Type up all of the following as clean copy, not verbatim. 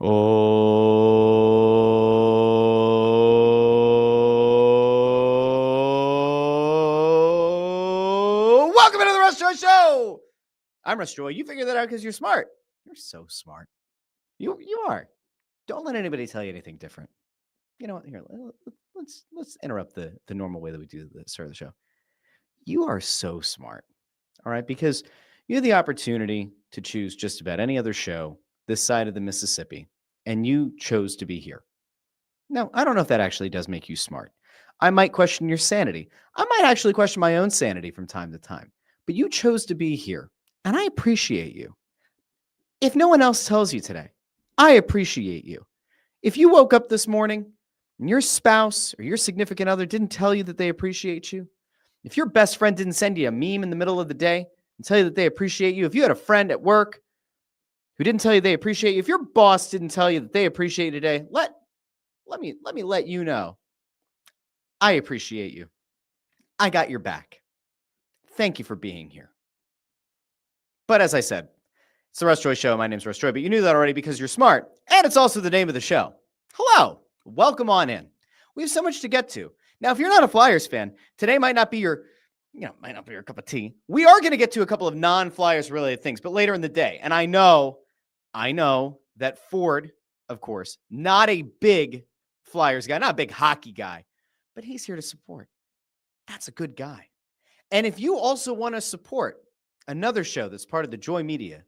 Oh, welcome into the Russ Joy Show. I'm Russ Joy. You figured that out because you're smart. You're so smart. You are. Don't let anybody tell you anything different. You know what? Here, let's interrupt the normal way that we do the start of the show. You are so smart. All right, because you have the opportunity to choose just about any other show this side of the Mississippi, and you chose to be here. Now, I don't know if that actually does make you smart. I might question your sanity. I might actually question my own sanity from time to time. But you chose to be here, and I appreciate you. If no one else tells you today, I appreciate you. If you woke up this morning and your spouse or your significant other didn't tell you that they appreciate you, if your best friend didn't send you a meme in the middle of the day and tell you that they appreciate you, if you had a friend at work who didn't tell you they appreciate you, if your boss didn't tell you that they appreciate you today, let me let you know. I appreciate you. I got your back. Thank you for being here. But as I said, it's the Russ Joy Show. My name's Russ Joy, but you knew that already because you're smart. And it's also the name of the show. Hello. Welcome on in. We have so much to get to. Now, if you're not a Flyers fan, today might not be your cup of tea. We are going to get to a couple of non-Flyers related things, but later in the day. And I know that Ford, of course, not a big Flyers guy, not a big hockey guy, but he's here to support. That's a good guy. And if you also want to support another show that's part of the Joy Media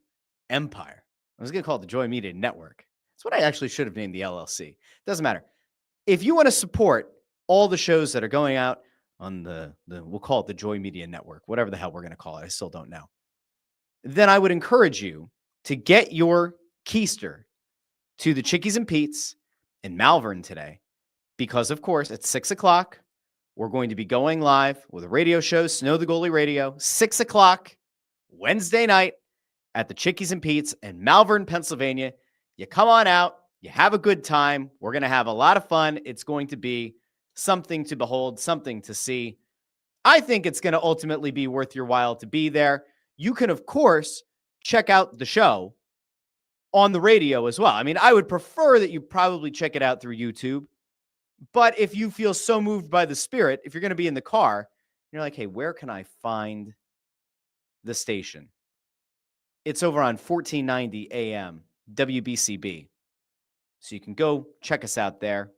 empire, I was going to call it the Joy Media Network. That's what I actually should have named the LLC. Doesn't matter. If you want to support all the shows that are going out on the we'll call it the Joy Media Network, whatever the hell we're going to call it, I still don't know, then I would encourage you to get your keister to the Chickies and Pete's in Malvern today, because, of course, at 6 o'clock, we're going to be going live with a radio show, Snow the Goalie Radio, 6 o'clock, Wednesday night at the Chickies and Pete's in Malvern, Pennsylvania. You come on out. You have a good time. We're going to have a lot of fun. It's going to be something to behold, something to see. I think it's going to ultimately be worth your while to be there. You can, of course, check out the show on the radio as well. I mean, I would prefer that you probably check it out through YouTube. But if you feel so moved by the spirit, if you're going to be in the car, you're like, hey, where can I find the station? It's over on 1490 AM, WBCB. So you can go check us out there.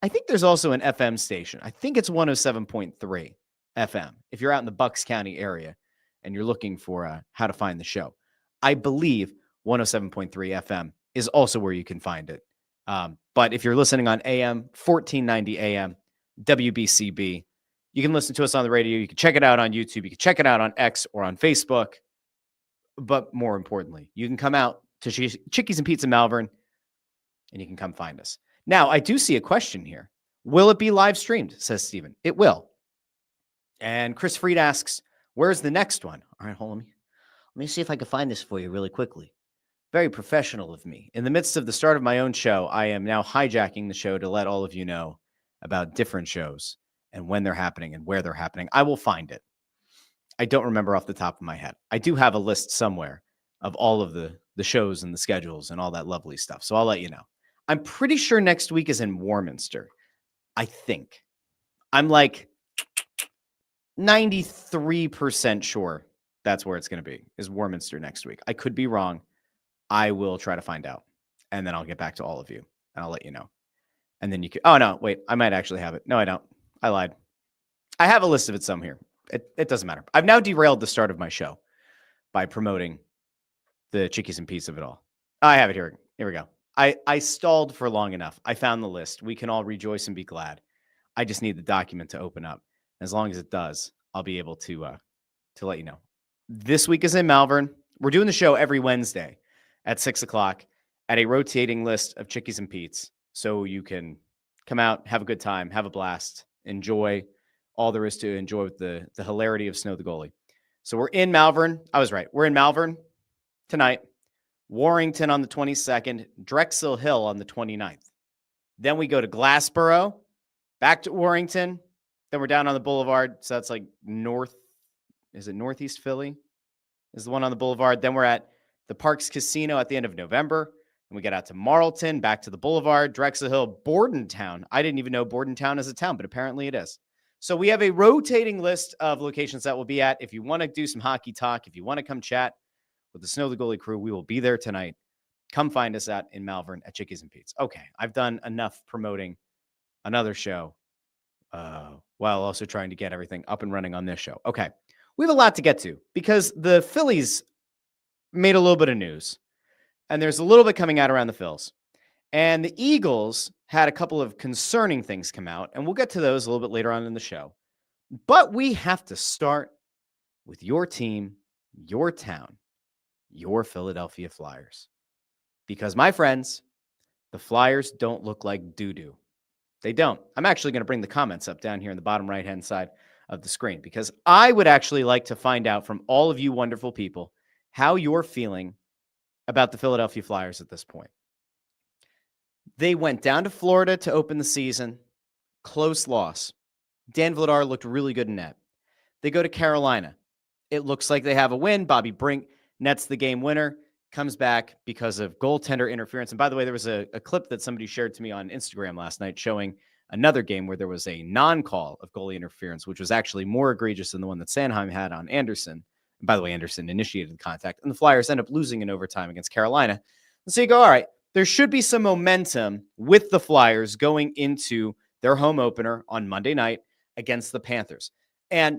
I think there's also an FM station. I think it's 107.3 FM. If you're out in the Bucks County area and you're looking for how to find the show, I believe 107.3 FM is also where you can find it. But if you're listening on AM, 1490 AM, WBCB, you can listen to us on the radio. You can check it out on YouTube. You can check it out on X or on Facebook. But more importantly, you can come out to Chickies and Pete's in Malvern, and you can come find us. Now, I do see a question here. Will it be live streamed, says Steven. It will. And Chris Freed asks, where's the next one? All right, hold on. Let me see if I can find this for you really quickly. Very professional of me. In the midst of the start of my own show, I am now hijacking the show to let all of you know about different shows and when they're happening and where they're happening. I will find it. I don't remember off the top of my head. I do have a list somewhere of all of the shows and the schedules and all that lovely stuff. So I'll let you know. I'm pretty sure next week is in Warminster. I think. I'm like 93% sure that's where it's going to be, is Warminster next week. I could be wrong. I will try to find out. And then I'll get back to all of you and I'll let you know. And then you can, oh no, wait, I might actually have it. No, I don't. I lied. I have a list of it some here. It doesn't matter. I've now derailed the start of my show by promoting the Chickies and Pete's of it all. I have it here. Here we go. I stalled for long enough. I found the list. We can all rejoice and be glad. I just need the document to open up. As long as it does, I'll be able to let you know. This week is in Malvern. We're doing the show every Wednesday at 6 o'clock at a rotating list of Chickies and Pete's. So you can come out, have a good time, have a blast, enjoy all there is to enjoy with the hilarity of Snow the Goalie. So we're in Malvern. I was right. We're in Malvern tonight. Warrington on the 22nd, Drexel Hill on the 29th. Then we go to Glassboro, back to Warrington. Then we're down on the boulevard. So that's like northeast Philly is the one on the boulevard. Then we're at the Parks Casino at the end of November. And we get out to Marlton, back to the Boulevard, Drexel Hill, Bordentown. I didn't even know Bordentown is a town, but apparently it is. So we have a rotating list of locations that we'll be at. If you want to do some hockey talk, if you want to come chat with the Snow the Goalie crew, we will be there tonight. Come find us out in Malvern at Chickies and Pete's. Okay, I've done enough promoting another show while also trying to get everything up and running on this show. Okay, we have a lot to get to because the Phillies made a little bit of news, and there's a little bit coming out around the Phils. And the Eagles had a couple of concerning things come out, and we'll get to those a little bit later on in the show. But we have to start with your team, your town, your Philadelphia Flyers. Because, my friends, the Flyers don't look like doo-doo. They don't. I'm actually going to bring the comments up down here in the bottom right-hand side of the screen because I would actually like to find out from all of you wonderful people how you're feeling about the Philadelphia Flyers at this point. They went down to Florida to open the season. Close loss. Dan Vladar looked really good in net. They go to Carolina. It looks like they have a win. Bobby Brink nets the game winner. Comes back because of goaltender interference. And by the way, there was a clip that somebody shared to me on Instagram last night showing another game where there was a non-call of goalie interference, which was actually more egregious than the one that Sanheim had on Anderson. And by the way, Anderson initiated the contact, and the Flyers end up losing in overtime against Carolina. And so you go, all right, there should be some momentum with the Flyers going into their home opener on Monday night against the Panthers. And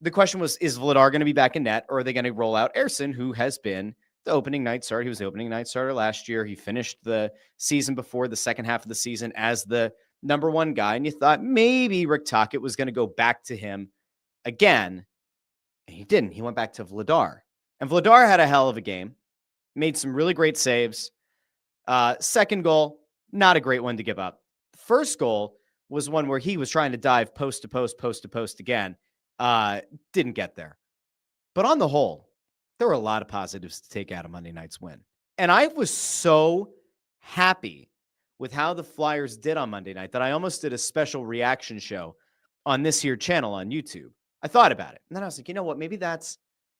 the question was, is Vladar going to be back in net, or are they going to roll out Ersson, who has been the opening night starter? He was the opening night starter last year. He finished the season before, the second half of the season, as the number one guy. And you thought maybe Rick Tocchet was going to go back to him again. And he didn't. He went back to Vladar. And Vladar had a hell of a game. Made some really great saves. Second goal, not a great one to give up. First goal was one where he was trying to dive post to post again. Didn't get there. But on the whole, there were a lot of positives to take out of Monday night's win. And I was so happy with how the Flyers did on Monday night that I almost did a special reaction show on this here channel on YouTube. I thought about it. And then I was like, you know what? Maybe that's,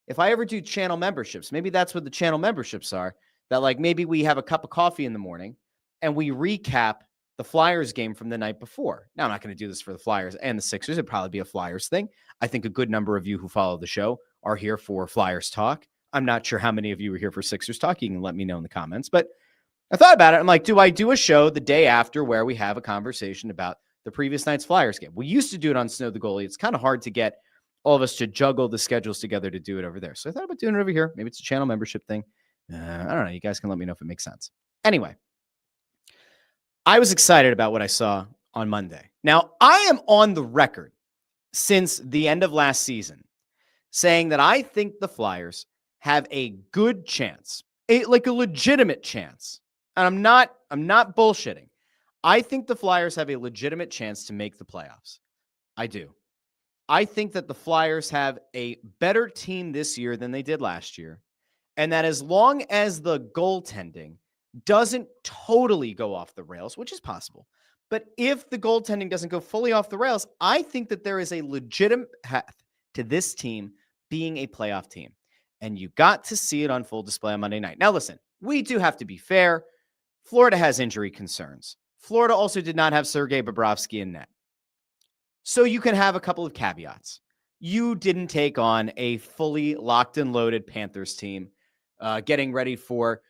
if I ever do channel memberships, maybe that's what the channel memberships are. That like maybe we have a cup of coffee in the morning and we recap the Flyers game from the night before. Now, I'm not going to do this for the Flyers and the Sixers. It'd probably be a Flyers thing. I think a good number of you who follow the show are here for Flyers talk. I'm not sure how many of you are here for Sixers talk. You can let me know in the comments. But I thought about it. I'm like, do I do a show the day after where we have a conversation about the previous night's Flyers game? We used to do it on Snow the Goalie. It's kind of hard to get all of us to juggle the schedules together to do it over there. So I thought about doing it over here. Maybe it's a channel membership thing. I don't know. You guys can let me know if it makes sense. Anyway, I was excited about what I saw on Monday. Now, I am on the record since the end of last season saying that I think the Flyers have a good chance, like a legitimate chance. And I'm not bullshitting. I think the Flyers have a legitimate chance to make the playoffs. I do. I think that the Flyers have a better team this year than they did last year. And that as long as the goaltending doesn't totally go off the rails, which is possible, but if the goaltending doesn't go fully off the rails, I think that there is a legitimate path to this team being a playoff team. And you got to see it on full display on Monday night. Now, listen, we do have to be fair. Florida has injury concerns. Florida also did not have Sergei Bobrovsky in net. So you can have a couple of caveats. You didn't take on a fully locked and loaded Panthers team, getting ready for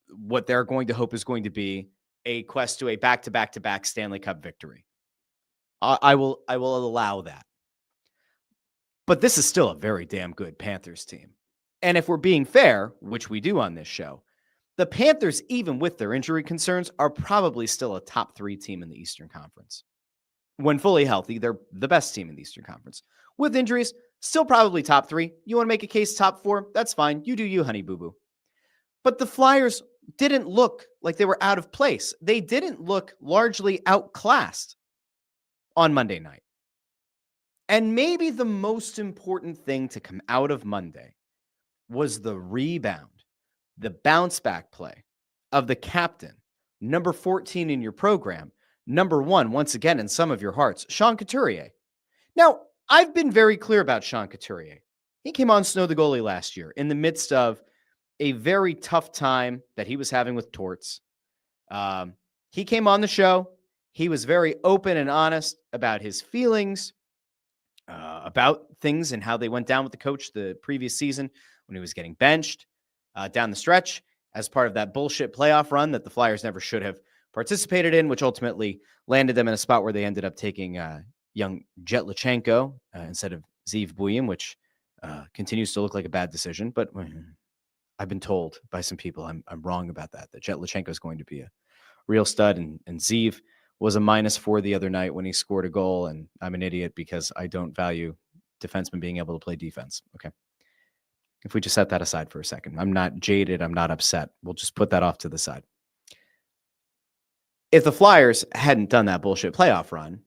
what they're going to hope is going to be a quest to a back-to-back-to-back Stanley Cup victory. I will allow that. But this is still a very damn good Panthers team. And if we're being fair, which we do on this show, the Panthers, even with their injury concerns, are probably still a top 3 team in the Eastern Conference. When fully healthy, they're the best team in the Eastern Conference. With injuries, still probably top 3. You want to make a case top 4? That's fine. You do you, honey boo-boo. But the Flyers didn't look like they were out of place. They didn't look largely outclassed on Monday night. And maybe the most important thing to come out of Monday was the rebound, the bounce back play of the captain, number 14 in your program, number 1, once again, in some of your hearts, Sean Couturier. Now, I've been very clear about Sean Couturier. He came on Snow the Goalie last year in the midst of a very tough time that he was having with Torts. He came on the show. He was very open and honest about his feelings, about things and how they went down with the coach the previous season when he was getting benched down the stretch as part of that bullshit playoff run that the Flyers never should have participated in, which ultimately landed them in a spot where they ended up taking young Jetlachenko instead of Zeev Buyin, which continues to look like a bad decision. But I've been told by some people I'm wrong about that Jetlachenko is going to be a real stud, and Zeev was a -4 the other night when he scored a goal, and I'm an idiot because I don't value defensemen being able to play defense. Okay. If we just set that aside for a second, I'm not jaded. I'm not upset. We'll just put that off to the side. If the Flyers hadn't done that bullshit playoff run,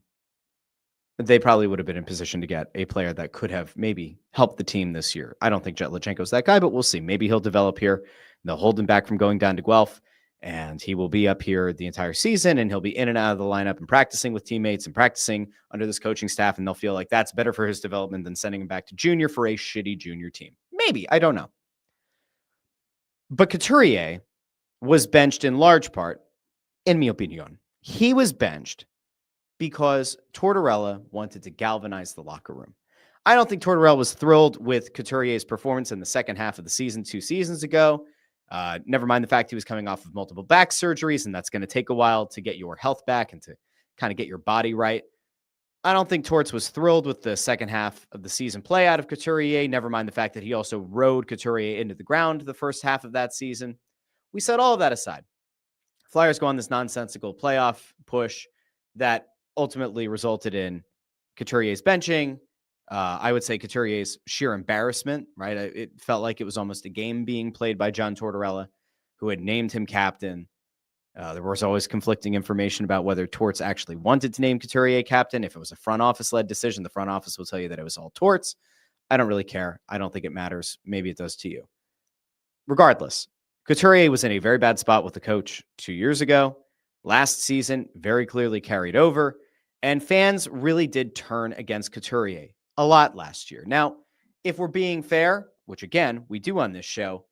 they probably would have been in position to get a player that could have maybe helped the team this year. I don't think Jetlachenko's that guy, but we'll see. Maybe he'll develop here. They'll hold him back from going down to Guelph, and he will be up here the entire season, and he'll be in and out of the lineup and practicing with teammates and practicing under this coaching staff, and they'll feel like that's better for his development than sending him back to junior for a shitty junior team. Maybe. I don't know. But Couturier was benched in large part, in mi opinion. He was benched because Tortorella wanted to galvanize the locker room. I don't think Tortorella was thrilled with Couturier's performance in the second half of the season 2 seasons ago. Never mind the fact he was coming off of multiple back surgeries, and that's going to take a while to get your health back and to kind of get your body right. I don't think Torts was thrilled with the second half of the season play out of Couturier. Never mind the fact that he also rode Couturier into the ground the first half of that season. We set all of that aside. Flyers go on this nonsensical playoff push that ultimately resulted in Couturier's benching. I would say Couturier's sheer embarrassment, right? It felt like it was almost a game being played by John Tortorella, who had named him captain. There was always conflicting information about whether Torts actually wanted to name Couturier captain. If it was a front office-led decision, the front office will tell you that it was all Torts. I don't really care. I don't think it matters. Maybe it does to you. Regardless, Couturier was in a very bad spot with the coach 2 years ago. Last season, very clearly carried over. And fans really did turn against Couturier a lot last year. Now, if we're being fair, which again, we do on this show,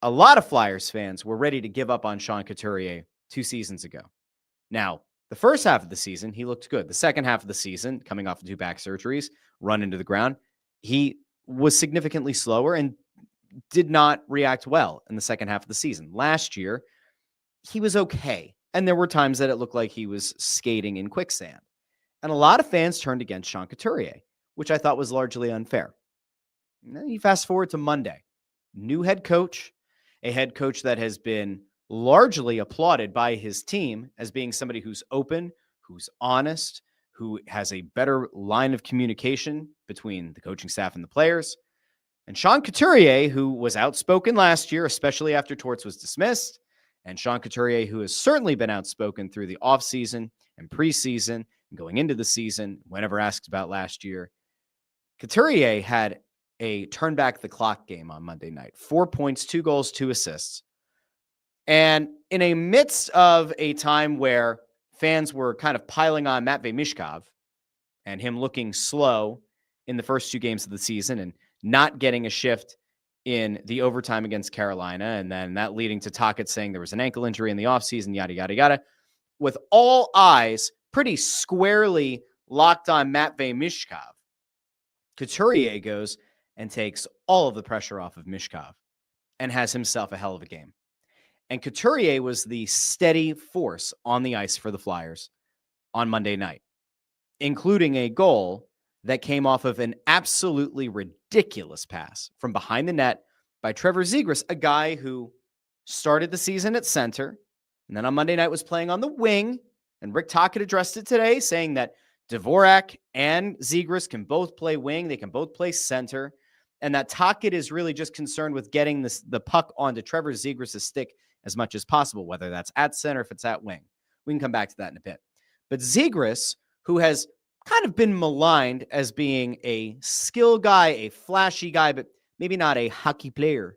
a lot of Flyers fans were ready to give up on Sean Couturier 2 seasons ago. Now, the first half of the season, he looked good. The second half of the season, coming off of 2 back surgeries, run into the ground, he was significantly slower and did not react well in the second half of the season. Last year, he was okay. And there were times that it looked like he was skating in quicksand. And a lot of fans turned against Sean Couturier, which I thought was largely unfair. And then you fast forward to Monday. New head coach, a head coach that has been largely applauded by his team as being somebody who's open, who's honest, who has a better line of communication between the coaching staff and the players. And Sean Couturier, who was outspoken last year, especially after Torts was dismissed, and Sean Couturier, who has certainly been outspoken through the offseason and preseason and going into the season, whenever asked about last year. Couturier had a turn back the clock game on Monday night. 4 points, 2 goals, 2 assists. And in a midst of a time where fans were kind of piling on Matvei Michkov and him looking slow in the first 2 games of the season and not getting a shift in the overtime against Carolina, and then that leading to Tocchet saying there was an ankle injury in the offseason, yada, yada, yada. With all eyes pretty squarely locked on Matvei Michkov, Couturier goes and takes all of the pressure off of Michkov and has himself a hell of a game. And Couturier was the steady force on the ice for the Flyers on Monday night, including a goal that came off of an absolutely ridiculous pass from behind the net by Trevor Zegras, a guy who started the season at center and then on Monday night was playing on the wing. And Rick Tocchet addressed it today, saying that Dvorak and Zegras can both play wing. They can both play center. And that Tocchet is really just concerned with getting the puck onto Trevor Zegras' stick as much as possible, whether that's at center, if it's at wing. We can come back to that in a bit. But Zegras, who has kind of been maligned as being a skill guy, a flashy guy, but maybe not a hockey player.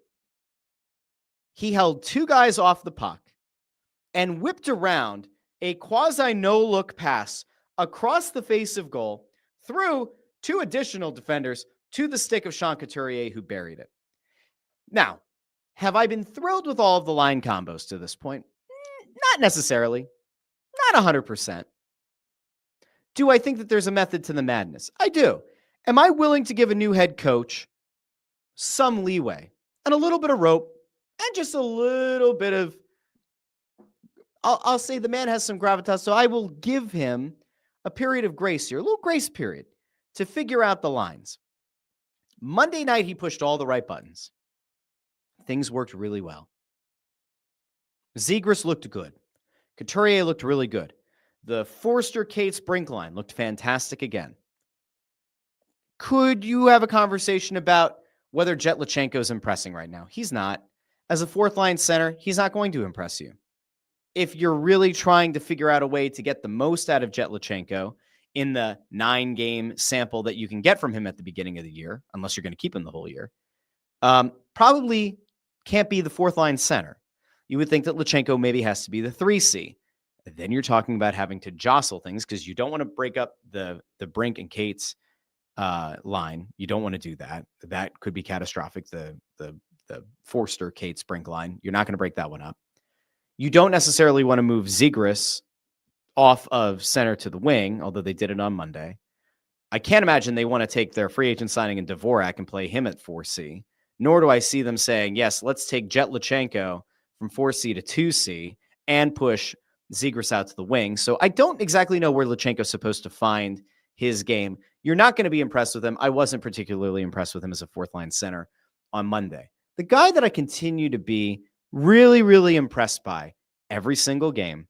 He held 2 guys off the puck and whipped around a quasi no-look pass across the face of goal through 2 additional defenders to the stick of Sean Couturier, who buried it. Now, Have I been thrilled with all of the line combos to this point? Not necessarily. Not 100%. Do I think that there's a method to the madness? I do. Am I willing to give a new head coach some leeway and a little bit of rope and just a little bit of, I'll say the man has some gravitas, so I will give him a period of grace here, a little grace period to figure out the lines. Monday night, he pushed all the right buttons. Things worked really well. Zegras looked good. Couturier looked really good. The Forster-Cates Brink line looked fantastic again. Could you have a conversation about whether Jetlachenko is impressing right now? He's not. As a fourth-line center, he's not going to impress you. If you're really trying to figure out a way to get the most out of Jetlachenko in the 9-game sample that you can get from him at the beginning of the year, unless you're going to keep him the whole year, probably can't be the fourth-line center. You would think that Lachenko maybe has to be the 3C. Then you're talking about having to jostle things because you don't want to break up the Brink and Cates line. You don't want to do that. That could be catastrophic. The Forster-Cates Brink line. You're not going to break that one up. You don't necessarily want to move Zegras off of center to the wing, although they did it on Monday. I can't imagine they want to take their free agent signing in Dvorak and play him at 4C, nor do I see them saying, yes, let's take Jetlachenko from 4C to 2C and push Zegras out to the wing. So I don't exactly know where Lachenko's supposed to find his game. You're not going to be impressed with him. I wasn't particularly impressed with him as a fourth-line center on Monday. The guy that I continue to be really, really impressed by every single game,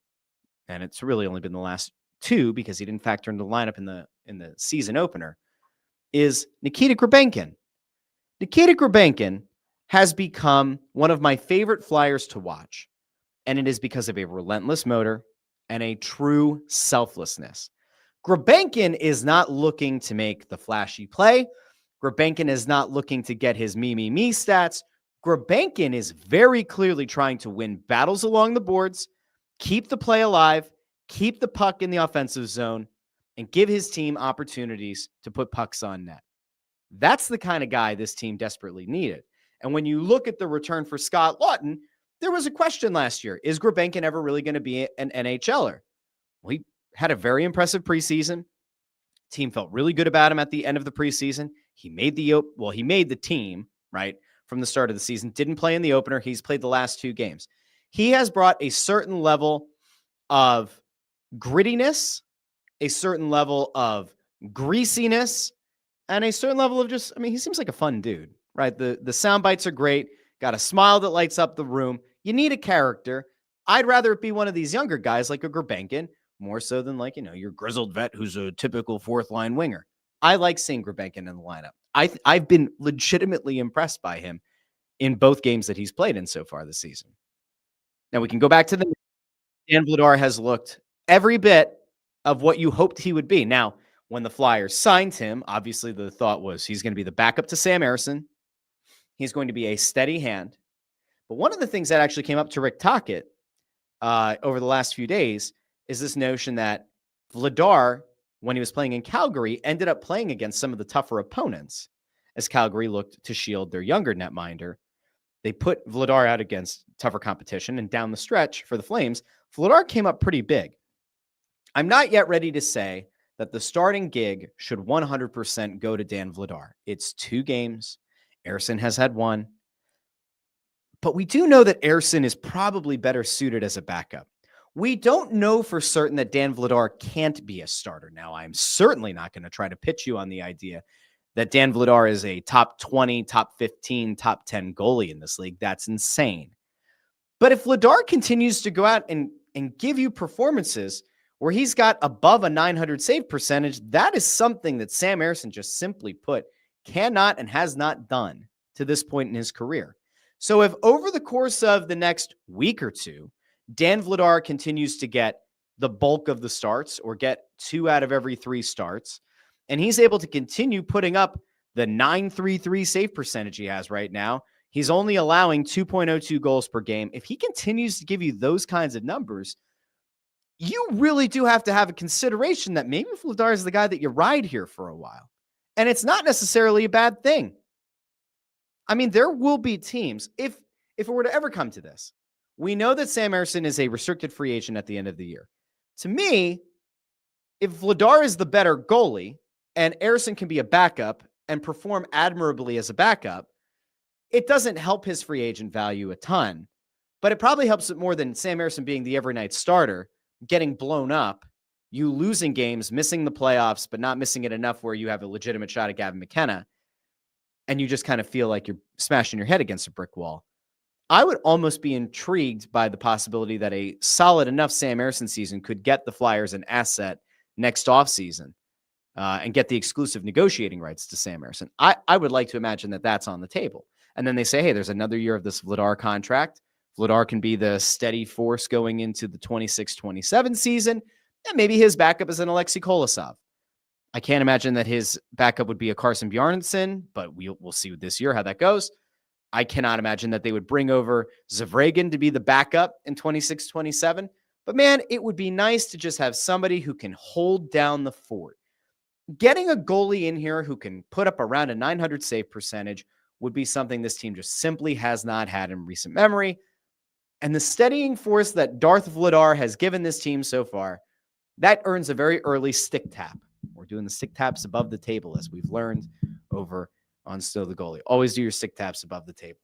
and it's really only been the last two because he didn't factor into the lineup in the season opener, is Nikita Grabenkin. Nikita Grabenkin has become one of my favorite Flyers to watch, and it is because of a relentless motor and a true selflessness. Grabenkin is not looking to make the flashy play. Grabenkin is not looking to get his me stats. Grabenkin is very clearly trying to win battles along the boards, keep the play alive, keep the puck in the offensive zone, and give his team opportunities to put pucks on net. That's the kind of guy this team desperately needed. And when you look at the return for Scott Laughton, there was a question last year. Is Grabenkin ever really going to be an NHLer? Well, he had a very impressive preseason. Team felt really good about him at the end of the preseason. He made the team, right, from the start of the season. Didn't play in the opener. He's played the last 2 games. He has brought a certain level of grittiness, a certain level of greasiness, and a certain level of just, he seems like a fun dude, right? The sound bites are great. Got a smile that lights up the room. You need a character. I'd rather it be one of these younger guys like a Grabenkin, more so than your grizzled vet who's a typical fourth-line winger. I like seeing Grabenkin in the lineup. I've been legitimately impressed by him in both games that he's played in so far this season. Now we can go back to Dan Vladar has looked every bit of what you hoped he would be. Now, when the Flyers signed him, obviously the thought was he's going to be the backup to Sam Ersson. He's going to be a steady hand. But one of the things that actually came up to Rick Tocchet over the last few days is this notion that Vladar, when he was playing in Calgary, ended up playing against some of the tougher opponents as Calgary looked to shield their younger netminder. They put Vladar out against tougher competition, and down the stretch for the Flames, Vladar came up pretty big. I'm not yet ready to say that the starting gig should 100% go to Dan Vladar. It's 2 games. Ersson has had 1. But we do know that Ersson is probably better suited as a backup. We don't know for certain that Dan Vladar can't be a starter. Now, I'm certainly not going to try to pitch you on the idea that Dan Vladar is a top 20, top 15, top 10 goalie in this league. That's insane. But if Vladar continues to go out and give you performances where he's got above a 900 save percentage, that is something that Sam Ersson just simply put cannot and has not done to this point in his career. So if over the course of the next week or two, Dan Vladar continues to get the bulk of the starts or get 2 out of every 3 starts, and he's able to continue putting up the 933 save percentage he has right now, he's only allowing 2.02 goals per game. If he continues to give you those kinds of numbers, you really do have to have a consideration that maybe Vladar is the guy that you ride here for a while. And it's not necessarily a bad thing. There will be teams. If if it were to ever come to this, we know that Sam Emerson is a restricted free agent at the end of the year. To me, if Vladar is the better goalie and Emerson can be a backup and perform admirably as a backup, it doesn't help his free agent value a ton, but it probably helps it more than Sam Emerson being the every night starter, getting blown up, you losing games, missing the playoffs, but not missing it enough where you have a legitimate shot at Gavin McKenna, and you just kind of feel like you're smashing your head against a brick wall. I would almost be intrigued by the possibility that a solid enough Sam Emerson season could get the Flyers an asset next offseason and get the exclusive negotiating rights to Sam Emerson. I would like to imagine that that's on the table. And then they say, hey, there's another year of this Vladar contract. Vladar can be the steady force going into the 26-27 season. And maybe his backup is an Alexei Kolosov. I can't imagine that his backup would be a Carson Bjarnason, but we'll see this year how that goes. I cannot imagine that they would bring over Zavragin to be the backup in 26-27. But man, it would be nice to just have somebody who can hold down the fort. Getting a goalie in here who can put up around a 900 save percentage would be something this team just simply has not had in recent memory. And the steadying force that Darth Vladar has given this team so far, that earns a very early stick tap. We're doing the stick taps above the table, as we've learned over on Still the Goalie. Always do your stick taps above the table.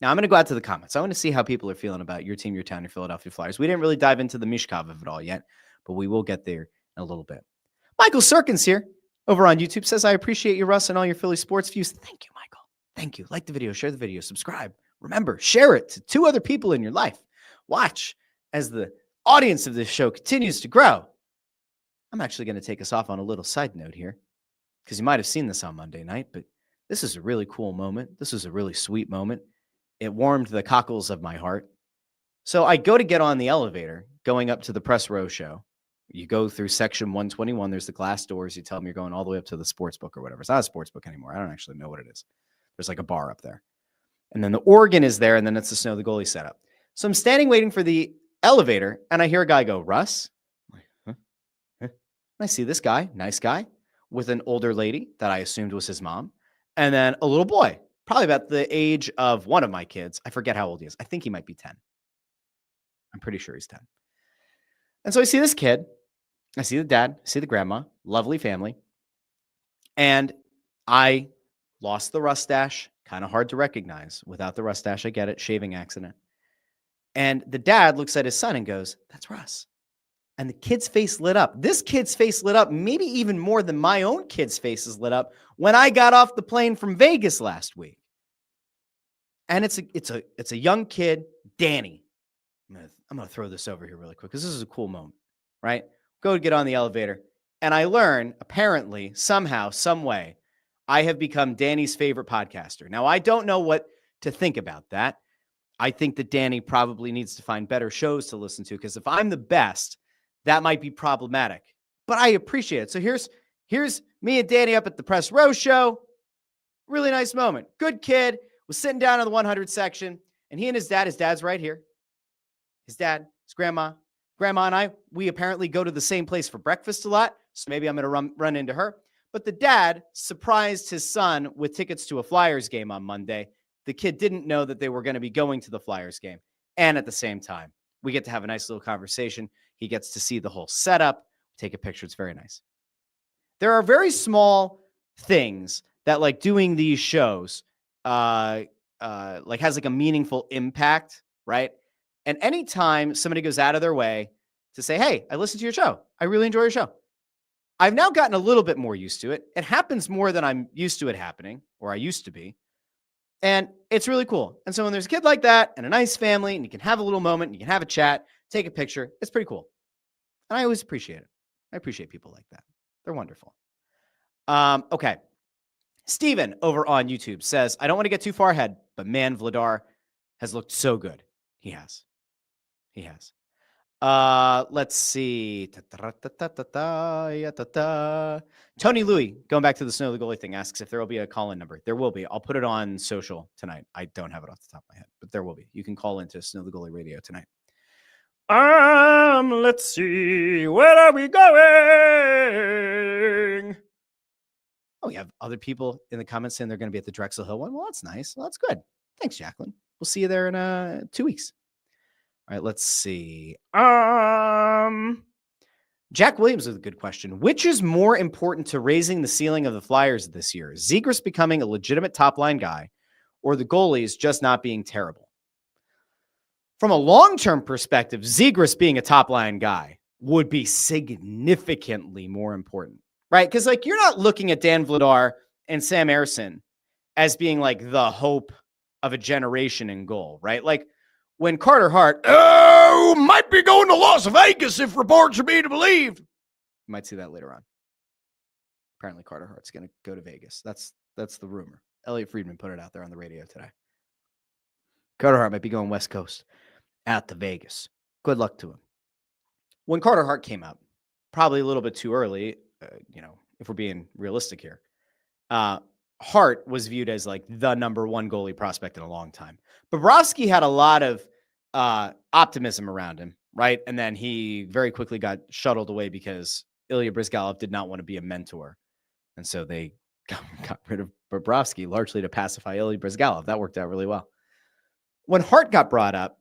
Now, I'm going to go out to the comments. I want to see how people are feeling about your team, your town, your Philadelphia Flyers. We didn't really dive into the Mishkov of it all yet, but we will get there in a little bit. Michael Serkins here over on YouTube says, I appreciate you, Russ, and all your Philly sports views. Thank you, Michael. Thank you. Like the video, share the video, subscribe. Remember, share it to 2 other people in your life. Watch as the audience of this show continues to grow. I'm actually going to take us off on a little side note here, because you might have seen this on Monday night, but this is a really cool moment. This is a really sweet moment. It warmed the cockles of my heart. So I go to get on the elevator going up to the press row show. You go through section 121. There's the glass doors. You tell them you're going all the way up to the sports book or whatever. It's not a sports book anymore. I don't actually know what it is. There's like a bar up there. And then the organ is there, and then it's the Snow the Goalie setup. So I'm standing waiting for the elevator, and I hear a guy go, Russ? I'm like, huh? And I see this guy, nice guy, with an older lady that I assumed was his mom, and then a little boy, probably about the age of one of my kids. I forget how old he is. I think he might be 10. I'm pretty sure he's 10. And so I see this kid. I see the dad. I see the grandma. Lovely family. And I lost the mustache. Kind of hard to recognize. Without the mustache, I get it. Shaving accident. And the dad looks at his son and goes, that's Russ. And the kid's face lit up. This kid's face lit up maybe even more than my own kid's face is lit up when I got off the plane from Vegas last week. And it's a young kid, Danny. I'm going to throw this over here really quick because this is a cool moment, right? Go to get on the elevator. And I learn, apparently, somehow, some way, I have become Danny's favorite podcaster. Now, I don't know what to think about that. I think that Danny probably needs to find better shows to listen to, because if I'm the best, that might be problematic. But I appreciate it. So here's me and Danny up at the press row show. Really nice moment. Good kid. Was sitting down in the 100 section, and he and his dad's right here. His dad, his grandma and I, we apparently go to the same place for breakfast a lot. So maybe I'm going to run into her. But the dad surprised his son with tickets to a Flyers game on Monday. The kid didn't know that they were going to be going to the Flyers game. And at the same time, we get to have a nice little conversation. He gets to see the whole setup, take a picture. It's very nice. There are very small things that, like, doing these shows like has like a meaningful impact, right? And anytime somebody goes out of their way to say, hey, I listened to your show. I really enjoy your show. I've now gotten a little bit more used to it. It happens more than I'm used to it happening, or I used to be. And it's really cool. And so when there's a kid like that and a nice family, and you can have a little moment, and you can have a chat, take a picture, it's pretty cool. And I always appreciate it. I appreciate people like that. They're wonderful. Okay. Steven over on YouTube says, I don't want to get too far ahead, but man, Vladar has looked so good. He has. Let's see. Tony Louie, going back to the Snow the Goalie thing, asks if there will be a call-in number. There will be. I'll put it on social tonight. I don't have it off the top of my head, but there will be. You can call into Snow the Goalie Radio tonight. Let's see. Where are we going? Oh, we have other people in the comments saying they're going to be at the Drexel Hill one. Well, that's nice. Well, that's good. Thanks, Jacqueline. We'll see you there in 2 weeks. All right, let's see. Jack Williams with a good question. Which is more important to raising the ceiling of the Flyers this year? Zegras becoming a legitimate top-line guy or the goalies just not being terrible? From a long-term perspective, Zegras being a top-line guy would be significantly more important, right? Because, like, you're not looking at Dan Vladar and Sam Ersson as being, like, the hope of a generation in goal, right? Like, when Carter Hart might be going to Las Vegas if reports are being believed. You might see that later on. Apparently, Carter Hart's going to go to Vegas. That's the rumor. Elliot Friedman put it out there on the radio today. Carter Hart might be going West Coast out to Vegas. Good luck to him. When Carter Hart came out, probably a little bit too early, if we're being realistic here, Hart was viewed as like the number one goalie prospect in a long time. Bobrovsky had a lot of optimism around him, right? And then he very quickly got shuttled away because Ilya Bryzgalov did not want to be a mentor. And so they got rid of Bobrovsky largely to pacify Ilya Bryzgalov. That worked out really well. When Hart got brought up,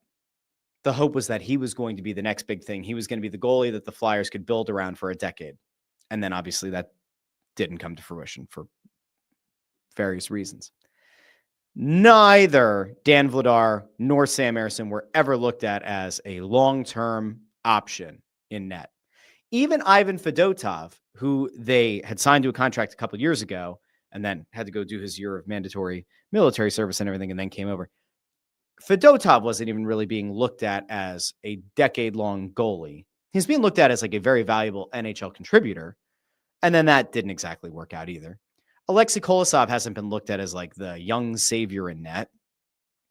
the hope was that he was going to be the next big thing. He was going to be the goalie that the Flyers could build around for a decade. And then obviously that didn't come to fruition for various reasons. Neither Dan Vladar nor Sam Ersson were ever looked at as a long-term option in net. Even Ivan Fedotov, who they had signed to a contract a couple of years ago and then had to go do his year of mandatory military service and everything and then came over. Fedotov wasn't even really being looked at as a decade-long goalie. He's being looked at as like a very valuable NHL contributor. And then that didn't exactly work out either. Alexei Kolosov hasn't been looked at as like the young savior in net.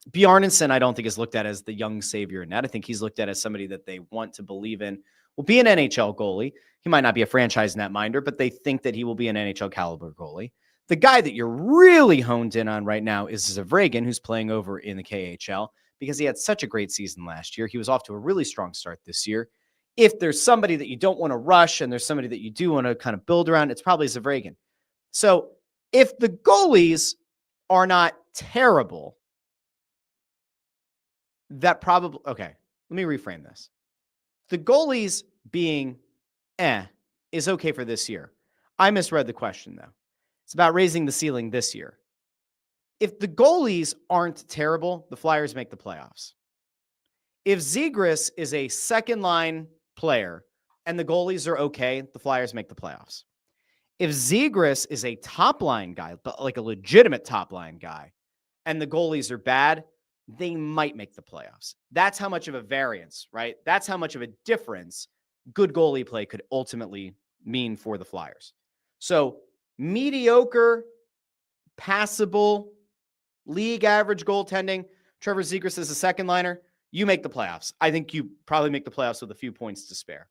Bjarnason, I don't think is looked at as the young savior in net. I think he's looked at as somebody that they want to believe in will be an NHL goalie. He might not be a franchise netminder, but they think that he will be an NHL caliber goalie. The guy that you're really honed in on right now is Zavragin, who's playing over in the KHL because he had such a great season last year. He was off to a really strong start this year. If there's somebody that you don't want to rush and there's somebody that you do want to kind of build around, it's probably Zavragin. So if the goalies are not terrible, that probably, okay, let me reframe this. The goalies being is okay for this year. I misread the question though. It's about raising the ceiling this year. If the goalies aren't terrible, the Flyers make the playoffs. If Zegras is a second line player and the goalies are okay, the Flyers make the playoffs. If Zegras is a top line guy, but like a legitimate top line guy, and the goalies are bad, they might make the playoffs. That's how much of a variance, right? That's how much of a difference good goalie play could ultimately mean for the Flyers. So mediocre, passable, league average goaltending, Trevor Zegras is a second liner, you make the playoffs. I think you probably make the playoffs with a few points to spare.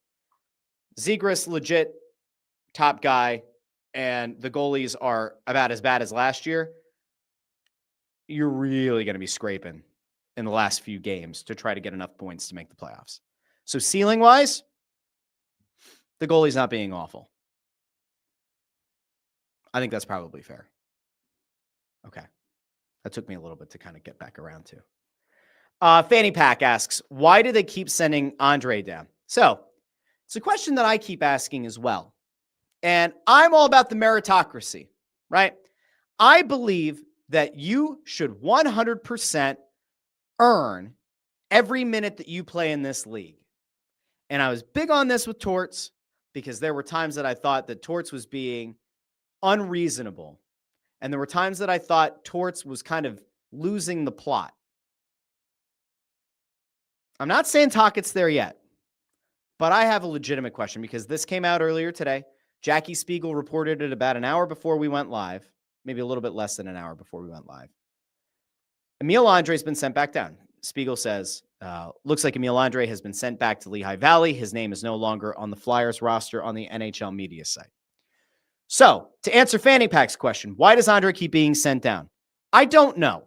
Zegras, legit top guy, and the goalies are about as bad as last year. You're really going to be scraping in the last few games to try to get enough points to make the playoffs. So ceiling-wise, the goalie's not being awful. I think that's probably fair. Okay. That took me a little bit to kind of get back around to. Fanny Pack asks, why do they keep sending Andre down? So it's a question that I keep asking as well. And I'm all about the meritocracy, right? I believe that you should 100% earn every minute that you play in this league. And I was big on this with Torts because there were times that I thought that Torts was being unreasonable. And there were times that I thought Torts was kind of losing the plot. I'm not saying Tockett's there yet, but I have a legitimate question because this came out earlier today. Jackie Spiegel reported it about an hour before we went live, maybe a little bit less than an hour before we went live. Emil Andre's been sent back down. Spiegel says, looks like Emil Andre has been sent back to Lehigh Valley. His name is no longer on the Flyers roster on the NHL media site. So, to answer Fanny Pack's question, why does Andre keep being sent down? I don't know.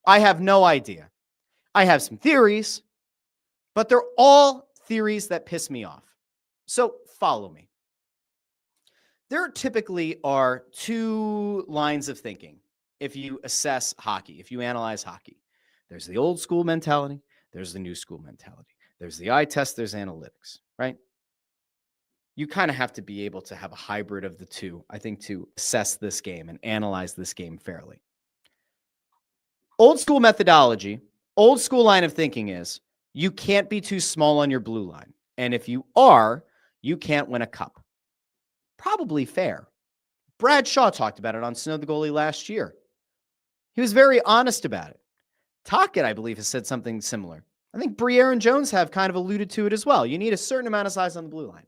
I have no idea. I have some theories, but they're all theories that piss me off. So, follow me. There typically are two lines of thinking if you assess hockey, if you analyze hockey. There's the old school mentality. There's the new school mentality. There's the eye test. There's analytics, right? You kind of have to be able to have a hybrid of the two, I think, to assess this game and analyze this game fairly. Old school methodology, old school line of thinking is you can't be too small on your blue line. And if you are, you can't win a cup. Probably fair. Brad Shaw talked about it on Snow the Goalie last year. He was very honest about it. Tocchet, I believe, has said something similar. I think Briere and Jones have kind of alluded to it as well. You need a certain amount of size on the blue line.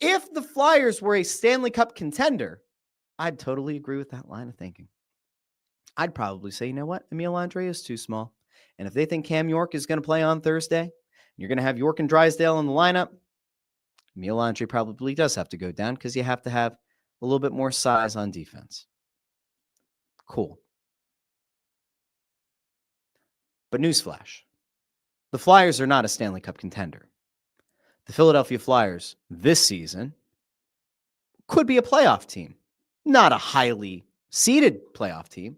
If the Flyers were a Stanley Cup contender, I'd totally agree with that line of thinking. I'd probably say, you know what? Emil Andre is too small. And if they think Cam York is going to play on Thursday, and you're going to have York and Drysdale in the lineup, Emil Andre probably does have to go down because you have to have a little bit more size on defense. Cool. But newsflash, the Flyers are not a Stanley Cup contender. The Philadelphia Flyers this season could be a playoff team. Not a highly seeded playoff team,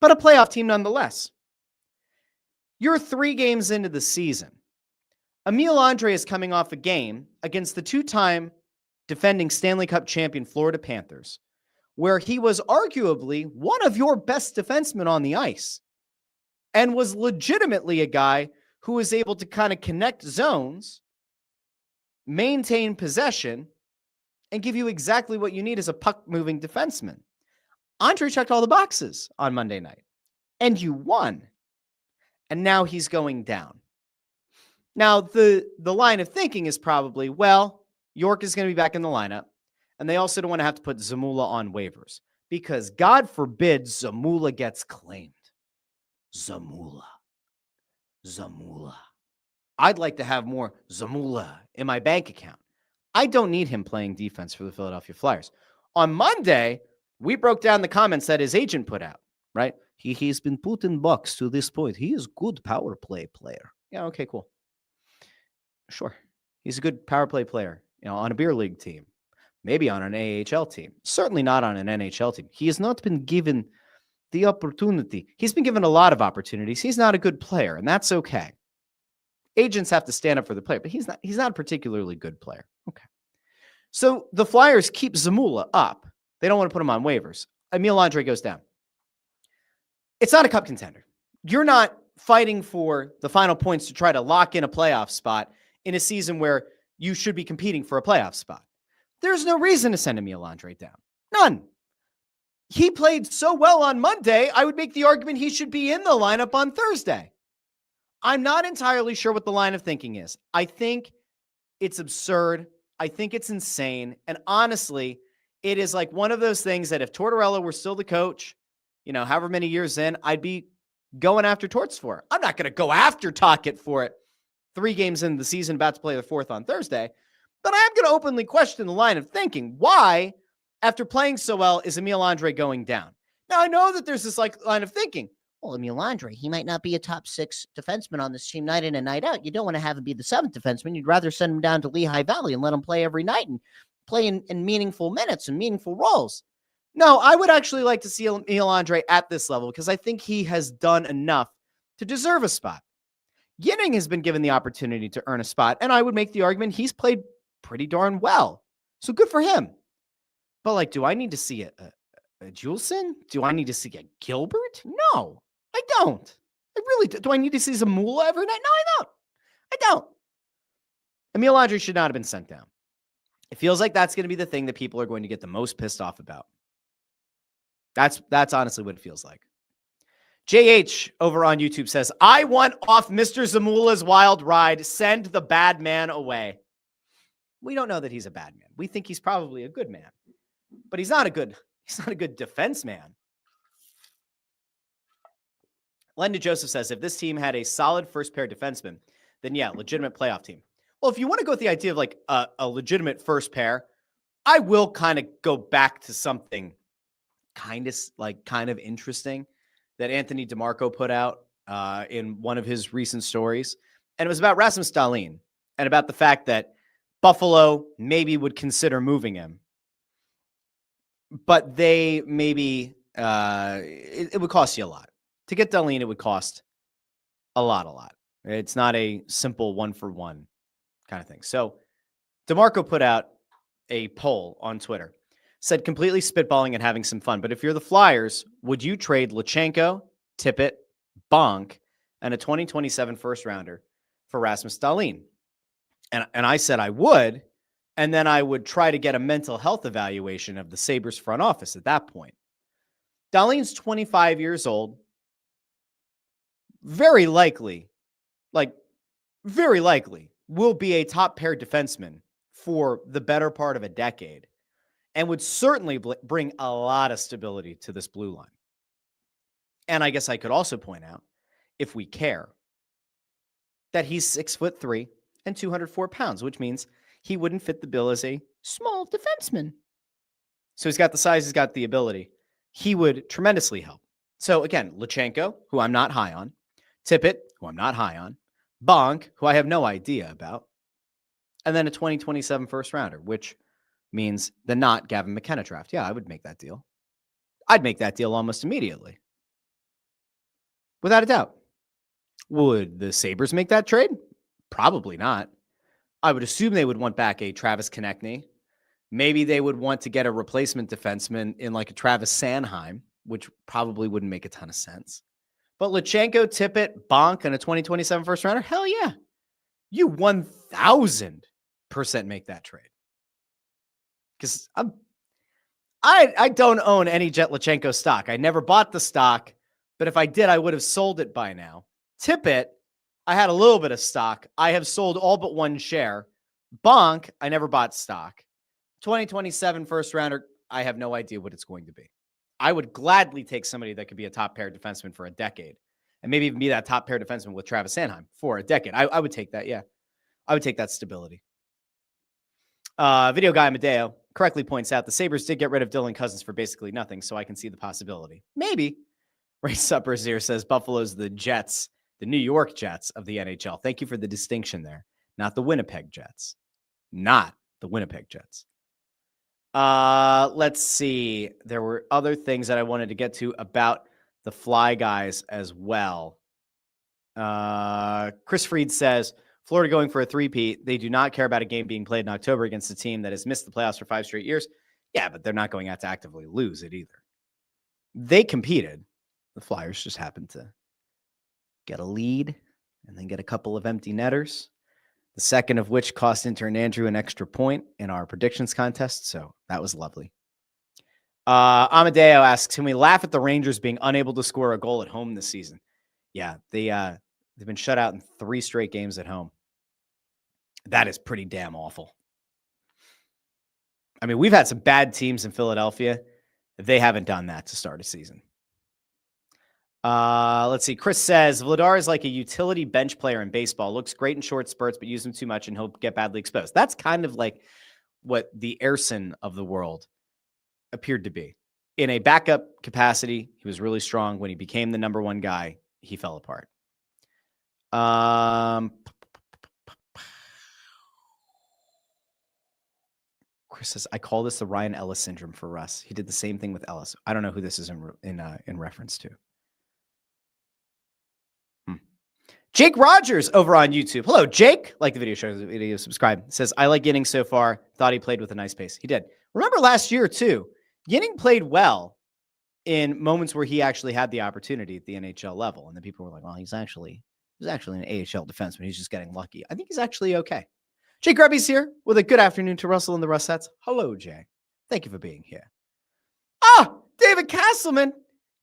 but a playoff team nonetheless. You're 3 games into the season. Emil Andre is coming off a game against the 2-time defending Stanley Cup champion Florida Panthers, where he was arguably one of your best defensemen on the ice and was legitimately a guy who was able to kind of connect zones, maintain possession, and give you exactly what you need as a puck-moving defenseman. Andre checked all the boxes on Monday night, and you won. And now he's going down. Now, the line of thinking is probably, well, York is going to be back in the lineup, and they also don't want to have to put Zamula on waivers because God forbid Zamula gets claimed. Zamula. I'd like to have more Zamula in my bank account. I don't need him playing defense for the Philadelphia Flyers. On Monday, we broke down the comments that his agent put out, right? He's been put in box to this point. He is a good power play player. Yeah, okay, cool. Sure. He's a good power play player, on a beer league team, maybe on an AHL team, certainly not on an NHL team. He has not been given the opportunity. He's been given a lot of opportunities. He's not a good player, and that's okay. Agents have to stand up for the player, but he's not a particularly good player. Okay. So the Flyers keep Zamula up. They don't want to put him on waivers. Emil Andre goes down. It's not a cup contender. You're not fighting for the final points to try to lock in a playoff spot in a season where you should be competing for a playoff spot. There's no reason to send Emil Andre down. None. He played so well on Monday, I would make the argument he should be in the lineup on Thursday. I'm not entirely sure what the line of thinking is. I think it's absurd. I think it's insane. And honestly, it is like one of those things that if Tortorella were still the coach, however many years in, I'd be going after Torts for. I'm not going to go after Tocchet for it 3 games into the season, about to play the 4th on Thursday. But I am going to openly question the line of thinking. Why, after playing so well, is Emil Andre going down? Now, I know that there's this line of thinking. Well, Emil Andre, he might not be a top 6 defenseman on this team night in and night out. You don't want to have him be the 7th defenseman. You'd rather send him down to Lehigh Valley and let him play every night and play in meaningful minutes and meaningful roles. No, I would actually like to see Emil Andre at this level because I think he has done enough to deserve a spot. Ginning has been given the opportunity to earn a spot, and I would make the argument he's played pretty darn well. So good for him. But, do I need to see a Juleson? Do I need to see a Gilbert? No, I don't. I really do. Do I need to see Zamula every night? No, I don't. Emil Andre should not have been sent down. It feels like that's going to be the thing that people are going to get the most pissed off about. That's honestly what it feels like. JH over on YouTube says, I want off Mr. Zamula's wild ride. Send the bad man away. We don't know that he's a bad man. We think he's probably a good man, but he's not a good defense man. Lenda Joseph says, if this team had a solid first pair defenseman, then yeah, legitimate playoff team. Well, if you want to go with the idea of a legitimate first pair, I will kind of go back to something kind of interesting that Anthony DeMarco put out in one of his recent stories. And it was about Rasmus Dahlin and about the fact that Buffalo maybe would consider moving him. But they maybe, it would cost you a lot. To get Dahlin, it would cost A lot. It's not a simple 1-for-1 kind of thing. So DeMarco put out a poll on Twitter, said completely spitballing and having some fun. But if you're the Flyers, would you trade Lutsenko, Tippett, Bonk, and a 2027 first rounder for Rasmus Dahlin? And I said I would. And then I would try to get a mental health evaluation of the Sabres front office at that point. Dahlin's 25 years old. Very likely, will be a top pair defenseman for the better part of a decade and would certainly bring a lot of stability to this blue line. And I guess I could also point out, if we care, that he's 6'3" and 204 pounds, which means he wouldn't fit the bill as a small defenseman. So he's got the size, he's got the ability. He would tremendously help. So again, Lutsenko, who I'm not high on, Tippett, who I'm not high on, Bonk, who I have no idea about, and then a 2027 first rounder, which means the not Gavin McKenna draft. Yeah, I would make that deal. I'd make that deal almost immediately. Without a doubt. Would the Sabres make that trade? Probably not. I would assume they would want back a Travis Konechny. Maybe they would want to get a replacement defenseman in like a Travis Sanheim, which probably wouldn't make a ton of sense. But Lutsenko, Tippett, Bonk, and a 2027 first rounder, hell yeah. You 1,000% make that trade. Because I don't own any Jet Lutsenko stock. I never bought the stock, but if I did, I would have sold it by now. Tippett, I had a little bit of stock. I have sold all but one share. Bonk, I never bought stock. 2027 first rounder, I have no idea what it's going to be. I would gladly take somebody that could be a top pair defenseman for a decade and maybe even be that top pair defenseman with Travis Sanheim for a decade. I would take that. Yeah. I would take that stability. Video guy Medeo correctly points out the Sabres did get rid of Dylan Cousins for basically nothing, so I can see the possibility. Maybe. Ray Suppers here says Buffalo's the Jets, the New York Jets of the NHL. Thank you for the distinction there. Not the Winnipeg Jets. Not the Winnipeg Jets. Let's see. There were other things that I wanted to get to about the Fly guys as well. Chris Freed says, Florida going for a three-peat. They do not care about a game being played in October against a team that has missed the playoffs for 5 straight years. Yeah, but they're not going out to actively lose it either. They competed. The Flyers just happened to get a lead and then get a couple of empty netters. The second of which cost intern Andrew an extra point in our predictions contest. So that was lovely. Amadeo asks, can we laugh at the Rangers being unable to score a goal at home this season? Yeah, they've been shut out in 3 straight games at home. That is pretty damn awful. I mean, we've had some bad teams in Philadelphia. They haven't done that to start a season. Let's see. Chris says, Vladar is like a utility bench player in baseball. Looks great in short spurts, but use him too much and he'll get badly exposed. That's kind of like what the Erson of the world appeared to be. In a backup capacity, he was really strong. When he became the number one guy, he fell apart. Chris says, I call this the Ryan Ellis syndrome for Russ. He did the same thing with Ellis. I don't know who this is in reference to. Jake Rogers over on YouTube. Hello, Jake. Like the video, show the video, subscribe. Says, I like Ginning so far. Thought he played with a nice pace. He did. Remember last year, too. Ginning played well in moments where he actually had the opportunity at the NHL level. And then people were like, well, he's actually an AHL defenseman. He's just getting lucky. I think he's actually okay. Jay Grubby's here with a good afternoon to Russell and the Russettes. Hello, Jay. Thank you for being here. David Castleman.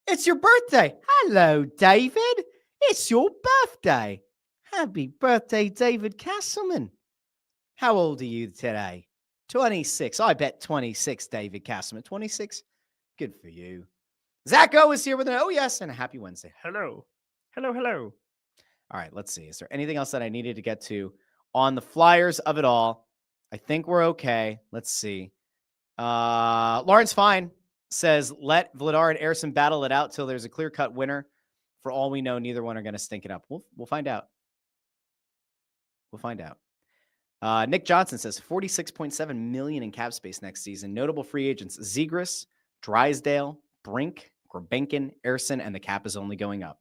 It's your birthday. Hello, David. It's your birthday. Happy birthday, David Castleman. How old are you today? 26. I bet 26, David Castleman. 26? Good for you. Zach O is here with an oh yes and a happy Wednesday. Hello. Hello. All right, let's see. Is there anything else that I needed to get to on the Flyers of it all? I think we're okay. Let's see. Lawrence Fine says, let Vladar and Erson battle it out till there's a clear-cut winner. For all we know, neither one are going to stink it up. We'll find out. Nick Johnson says $46.7 million in cap space next season. Notable free agents: Zegras, Drysdale, Brink, Grabenkin, Erson, and the cap is only going up.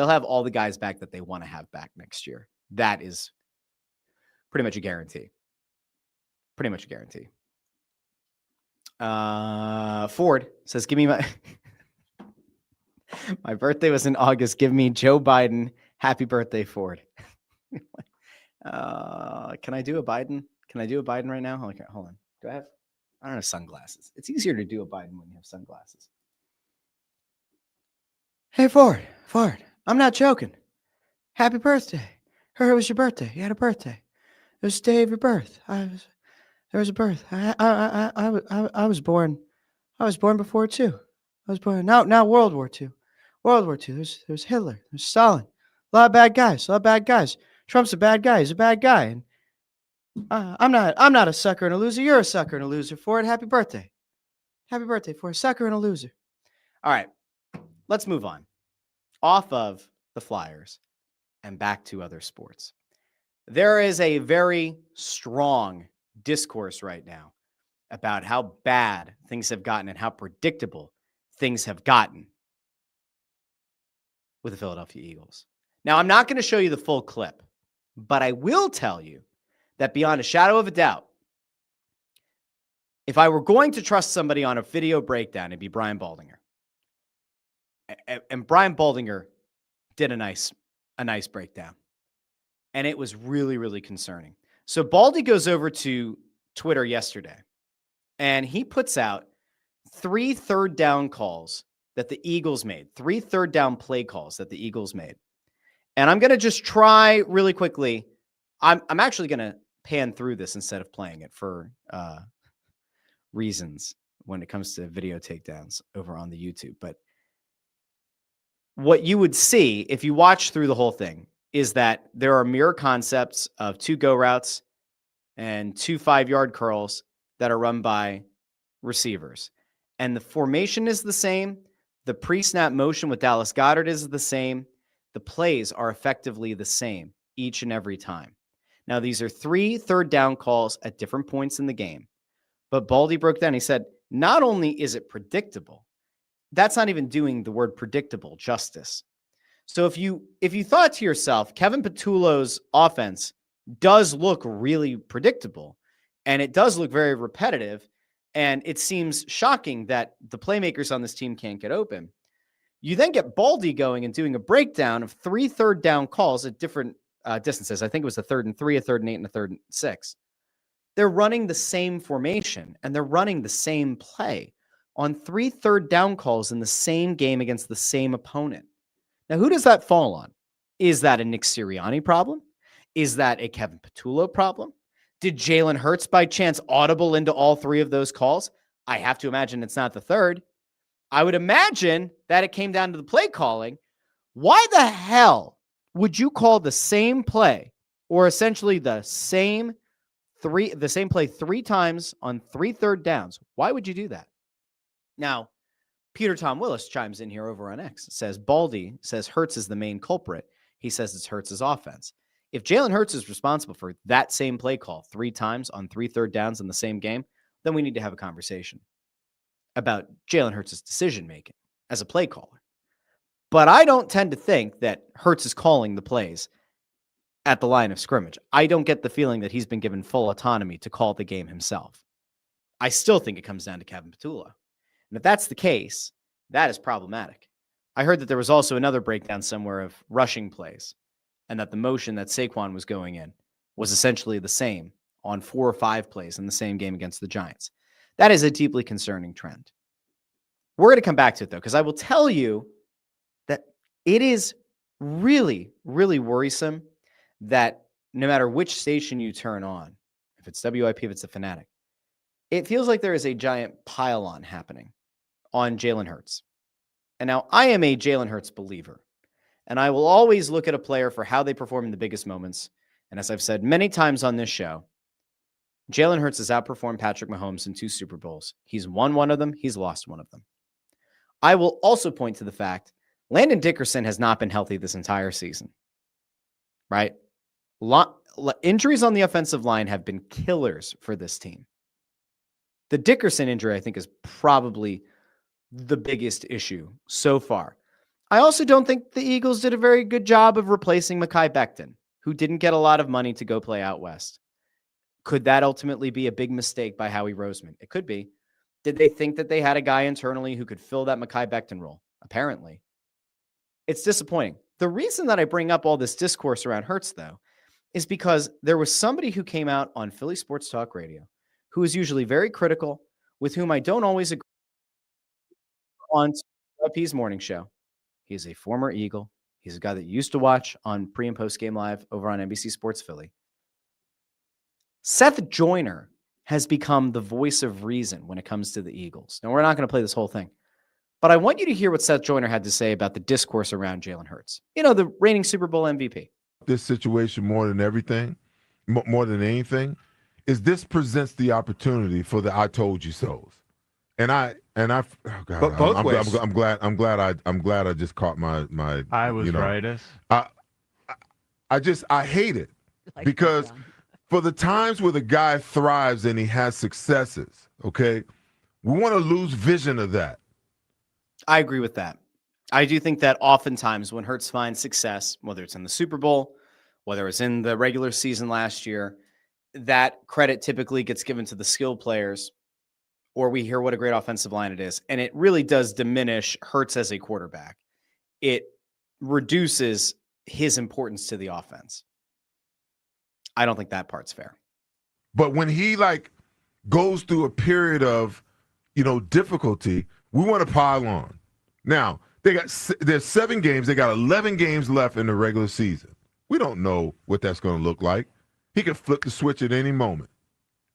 They'll have all the guys back that they want to have back next year. That is pretty much a guarantee. Pretty much a guarantee. Ford says, give me my my birthday was in August. Give me Joe Biden. Happy birthday, Ford. Can I do a Biden? Can I do a Biden right now? Okay, hold on. I don't have sunglasses. It's easier to do a Biden when you have sunglasses. Hey, Ford, I'm not joking. Happy birthday. Heard it was your birthday. You had a birthday. It was the day of your birth. There was a birth. I was born. I was born before it too. I was born now World War II. World War II. There was Hitler. There's Stalin. A lot of bad guys. Trump's a bad guy. He's a bad guy. And I'm not a sucker and a loser. You're a sucker and a loser, Ford. Happy birthday. Happy birthday, Ford. Sucker and a loser. All right. Let's move on. Off of the Flyers and back to other sports. There is a very strong discourse right now about how bad things have gotten and how predictable things have gotten with the Philadelphia Eagles. Now, I'm not going to show you the full clip, but I will tell you that beyond a shadow of a doubt, if I were going to trust somebody on a video breakdown, it'd be Brian Baldinger. And Brian Baldinger did a nice breakdown. And it was really, really concerning. So Baldy goes over to Twitter yesterday, and he puts out 3 third down calls that the Eagles made, 3 third down play calls that the Eagles made. And I'm going to just try really quickly. I'm actually going to pan through this instead of playing it for reasons when it comes to video takedowns over on the YouTube. But what you would see if you watch through the whole thing is that there are mirror concepts of 2 go routes and 2 5-yard curls that are run by receivers. And the formation is the same. The pre-snap motion with Dallas Goedert is the same. The plays are effectively the same each and every time. Now, these are 3 third down calls at different points in the game. But Baldy broke down. He said, not only is it predictable, that's not even doing the word predictable justice. So if you thought to yourself, Kevin Patullo's offense does look really predictable, and it does look very repetitive, and it seems shocking that the playmakers on this team can't get open. You then get Baldy going and doing a breakdown of 3 third down calls at different distances. I think it was a 3rd and 3, a 3rd and 8, and a 3rd and 6. They're running the same formation, and they're running the same play on 3 third down calls in the same game against the same opponent. Now, who does that fall on? Is that a Nick Sirianni problem? Is that a Kevin Patullo problem? Did Jalen Hurts by chance audible into all 3 of those calls? I have to imagine it's not the 3rd. I would imagine that it came down to the play calling. Why the hell would you call the same play, or essentially the same play 3 times on 3 third downs? Why would you do that? Now, Peter Tom Willis chimes in here over on X. Says Baldy says Hurts is the main culprit. He says it's Hurts' offense. If Jalen Hurts is responsible for that same play call 3 times on 3 third downs in the same game, then we need to have a conversation about Jalen Hurts' decision-making as a play caller. But I don't tend to think that Hurts is calling the plays at the line of scrimmage. I don't get the feeling that he's been given full autonomy to call the game himself. I still think it comes down to Kevin Patullo. And if that's the case, that is problematic. I heard that there was also another breakdown somewhere of rushing plays, and that the motion that Saquon was going in was essentially the same on 4 or 5 plays in the same game against the Giants. That is a deeply concerning trend. We're going to come back to it, though, because I will tell you that it is really, really worrisome that no matter which station you turn on, if it's WIP, if it's a Fanatic, it feels like there is a giant pile-on happening on Jalen Hurts. And now I am a Jalen Hurts believer, and I will always look at a player for how they perform in the biggest moments. And as I've said many times on this show, Jalen Hurts has outperformed Patrick Mahomes in 2 Super Bowls. He's won one of them. He's lost one of them. I will also point to the fact Landon Dickerson has not been healthy this entire season, right? Injuries on the offensive line have been killers for this team. The Dickerson injury, I think, is probably the biggest issue so far. I also don't think the Eagles did a very good job of replacing Mekhi Becton, who didn't get a lot of money to go play out west. Could that ultimately be a big mistake by Howie Roseman? It could be. Did they think that they had a guy internally who could fill that Mekhi Becton role? Apparently. It's disappointing. The reason that I bring up all this discourse around Hurts, though, is because there was somebody who came out on Philly Sports Talk Radio who is usually very critical, with whom I don't always agree, on P's morning show. He's a former Eagle. He's a guy that used to watch on pre and post game live over on NBC Sports Philly. Seth Joyner has become the voice of reason when it comes to the Eagles. Now, we're not going to play this whole thing, but I want you to hear what Seth Joyner had to say about the discourse around Jalen Hurts. You know, the reigning Super Bowl MVP. This situation more than everything, more than anything, is this presents the opportunity for the "I told you so"s, and I. Oh God, but both ways. I'm glad I just caught my. I was rightus. I hate it because for the times where the guy thrives and he has successes, okay, we want to lose vision of that. I agree with that. I do think that oftentimes when Hurts finds success, whether it's in the Super Bowl, whether it's in the regular season last year, that credit typically gets given to the skill players, or we hear what a great offensive line it is. And it really does diminish Hurts as a quarterback. It reduces his importance to the offense. I don't think that part's fair. But when he goes through a period of, difficulty, we want to pile on. Now, there's 7 games. They got 11 games left in the regular season. We don't know what that's going to look like. He could flip the switch at any moment.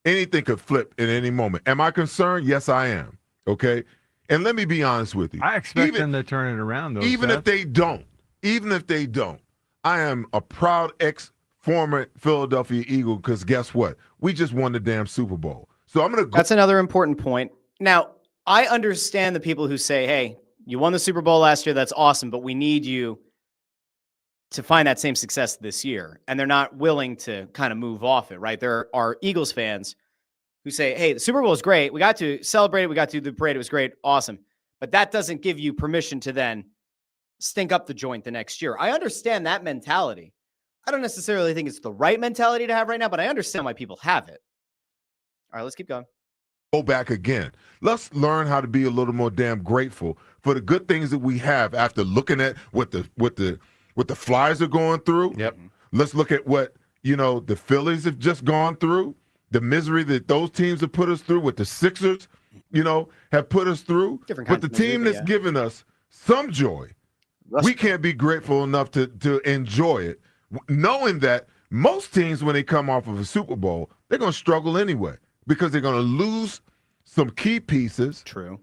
Anything could flip at any moment. Am I concerned? Yes, I am. Okay? And let me be honest with you. I expect them to turn it around, though. Even if they don't, I am a proud former Philadelphia Eagle because guess what? We just won the damn Super Bowl. So I'm going to go. That's another important point. Now, I understand the people who say, hey, you won the Super Bowl last year. That's awesome, but we need you to find that same success this year. And they're not willing to kind of move off it, right? There are Eagles fans who say, hey, the Super Bowl is great. We got to celebrate it. We got to do the parade. It was great. Awesome. But that doesn't give you permission to then stink up the joint the next year. I understand that mentality. I don't necessarily think it's the right mentality to have right now, but I understand why people have it. All right, let's keep going. Go back again. Let's learn how to be a little more damn grateful for the good things that we have after looking at what the Flyers are going through. Yep. Let's look at what, the Phillies have just gone through, the misery that those teams have put us through, what the Sixers, have put us through. But the team that's given us some joy, we can't be grateful enough to enjoy it, knowing that most teams, when they come off of a Super Bowl, they're going to struggle anyway because they're going to lose some key pieces. True.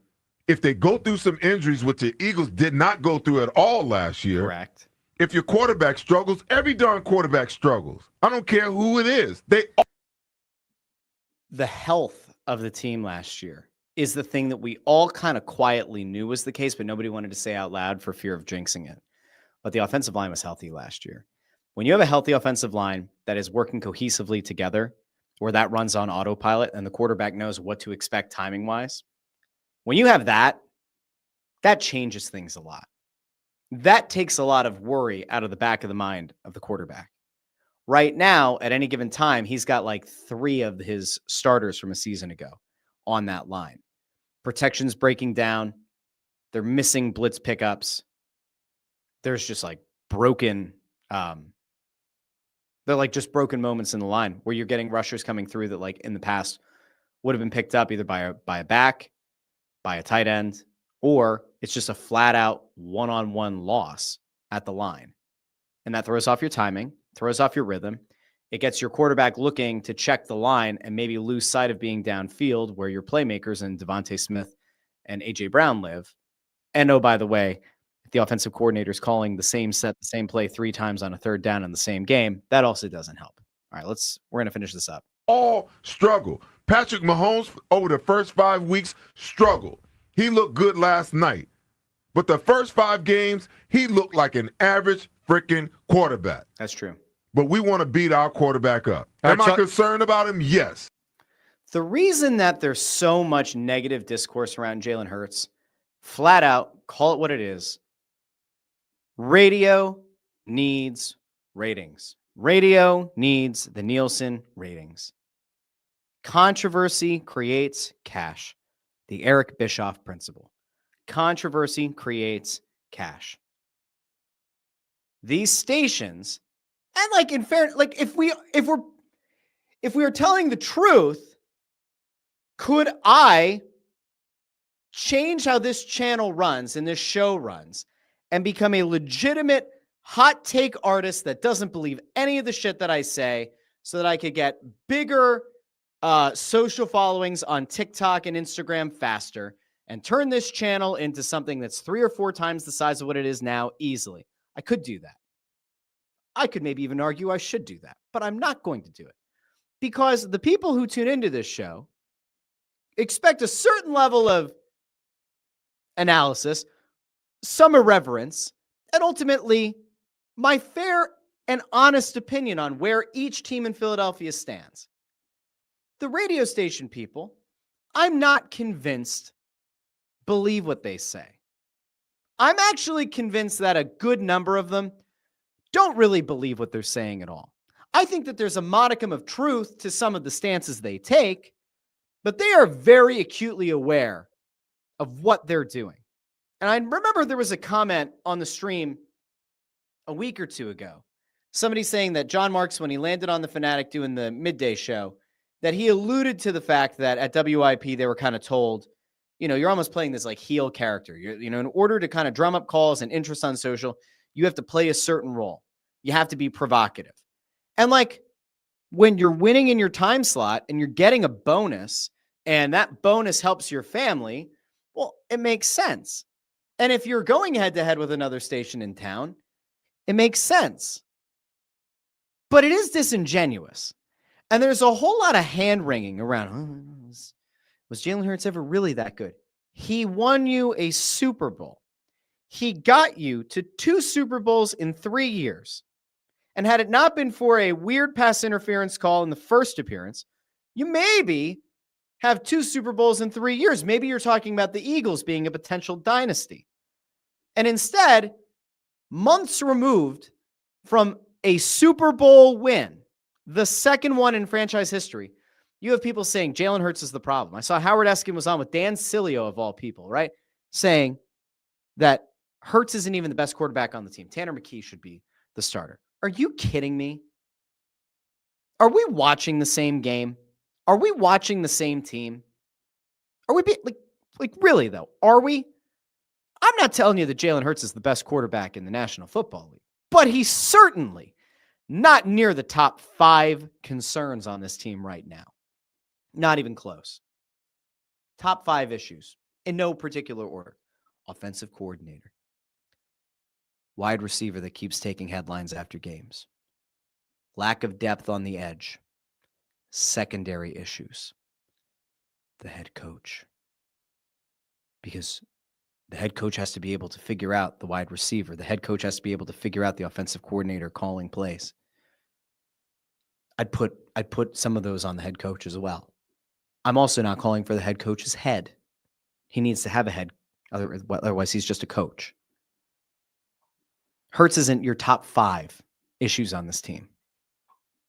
If they go through some injuries, which the Eagles did not go through at all last year. Correct. If your quarterback struggles, every darn quarterback struggles. I don't care who it is. The health of the team last year is the thing that we all kind of quietly knew was the case, but nobody wanted to say out loud for fear of jinxing it. But the offensive line was healthy last year. When you have a healthy offensive line that is working cohesively together, where that runs on autopilot and the quarterback knows what to expect timing-wise, when you have that, that changes things a lot. That takes a lot of worry out of the back of the mind of the quarterback. Right now, at any given time, he's got 3 of his starters from a season ago on that line. Protection's breaking down. They're missing blitz pickups. There's just broken, they're just broken moments in the line where you're getting rushers coming through that in the past would have been picked up either by a back, by a tight end, or it's just a flat out one-on-one loss at the line. And that throws off your timing, throws off your rhythm. It gets your quarterback looking to check the line and maybe lose sight of being downfield where your playmakers and Devontae Smith and A.J. Brown live. And oh, by the way, if the offensive coordinator's calling the same set, the same play 3 times on a third down in the same game, that also doesn't help. All right, we're going to finish this up. All struggle. Patrick Mahomes, over the first 5 weeks, struggled. He looked good last night. But the first 5 games, he looked like an average freaking quarterback. That's true. But we want to beat our quarterback up. Am I concerned about him? Yes. The reason that there's so much negative discourse around Jalen Hurts, flat out, call it what it is, Radio needs ratings. Radio needs the Nielsen ratings. Controversy creates cash. The Eric Bischoff principle. Controversy creates cash. These stations, and like in fair, like if we are telling the truth, could I change how this channel runs and this show runs and become a legitimate hot take artist that doesn't believe any of the shit that I say so that I could get bigger social followings on TikTok and Instagram faster and turn this channel into something that's 3 or 4 times the size of what it is now easily? I could do that. I could maybe even argue I should do that, but I'm not going to do it because the people who tune into this show expect a certain level of analysis, some irreverence, and ultimately my fair and honest opinion on where each team in Philadelphia stands. The radio station people, I'm not convinced, believe what they say. I'm actually convinced that a good number of them don't really believe what they're saying at all. I think that there's a modicum of truth to some of the stances they take, but they are very acutely aware of what they're doing. And I remember there was a comment on the stream a week or two ago. Somebody saying that John Marks, when he landed on the Fanatic doing the midday show, that he alluded to the fact that at WIP they were kind of told, you know, you're almost playing this like heel character. You know, in order to kind of drum up calls and interest on social, you have to play a certain role. You have to be provocative. And like when you're winning in your time slot and you're getting a bonus and that bonus helps your family, well, it makes sense. And if you're going head to head with another station in town, it makes sense. But it is disingenuous. And there's a whole lot of hand wringing around. Was Jalen Hurts ever really that good? He won you a Super Bowl. He got you to 2 Super Bowls in 3 years. And had it not been for a weird pass interference call in the first appearance, you maybe have 2 Super Bowls in 3 years. Maybe you're talking about the Eagles being a potential dynasty. And instead, months removed from a Super Bowl win, the second one in franchise history, you have people saying Jalen Hurts is the problem. I saw Howard Eskin was on with Dan Sileo of all people, right? Saying that Hurts isn't even the best quarterback on the team. Tanner McKee should be the starter. Are you kidding me? Are we watching the same game? Are we watching the same team? Are we like really though? Are we? I'm not telling you that Jalen Hurts is the best quarterback in the National Football League, but he's certainly not near the top 5 concerns on this team right now. Not even close. Top 5 issues in no particular order. Offensive coordinator. Wide receiver that keeps taking headlines after games. Lack of depth on the edge. Secondary issues. The head coach. Because the head coach has to be able to figure out the wide receiver. The head coach has to be able to figure out the offensive coordinator calling plays. I'd put some of those on the head coach as well. I'm also not calling for the head coach's head. He needs to have a head. Otherwise, he's just a coach. Hurts isn't your top 5 issues on this team.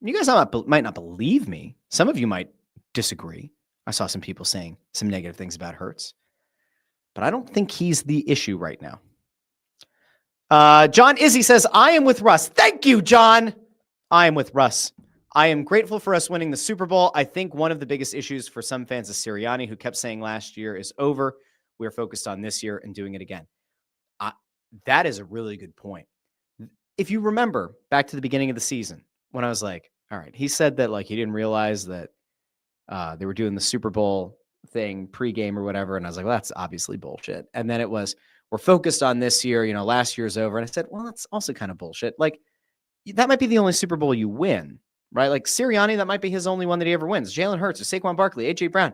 You guys might not believe me. Some of you might disagree. I saw some people saying some negative things about Hurts. But I don't think he's the issue right now. John Izzy says, I am with Russ. Thank you, John. I am with Russ. I am grateful for us winning the Super Bowl. I think one of the biggest issues for some fans is Sirianni, who kept saying last year is over. We're focused on this year and doing it again. That is a really good point. If you remember back to the beginning of the season, when I was like, all right, he said that like he didn't realize that they were doing the Super Bowl thing pregame or whatever. And I was like, well, that's obviously bullshit. And then it was, we're focused on this year, you know, last year's over. And I said, well, that's also kind of bullshit. Like that might be the only Super Bowl you win, right? Like Sirianni, that might be his only one that he ever wins. Jalen Hurts or Saquon Barkley, AJ Brown,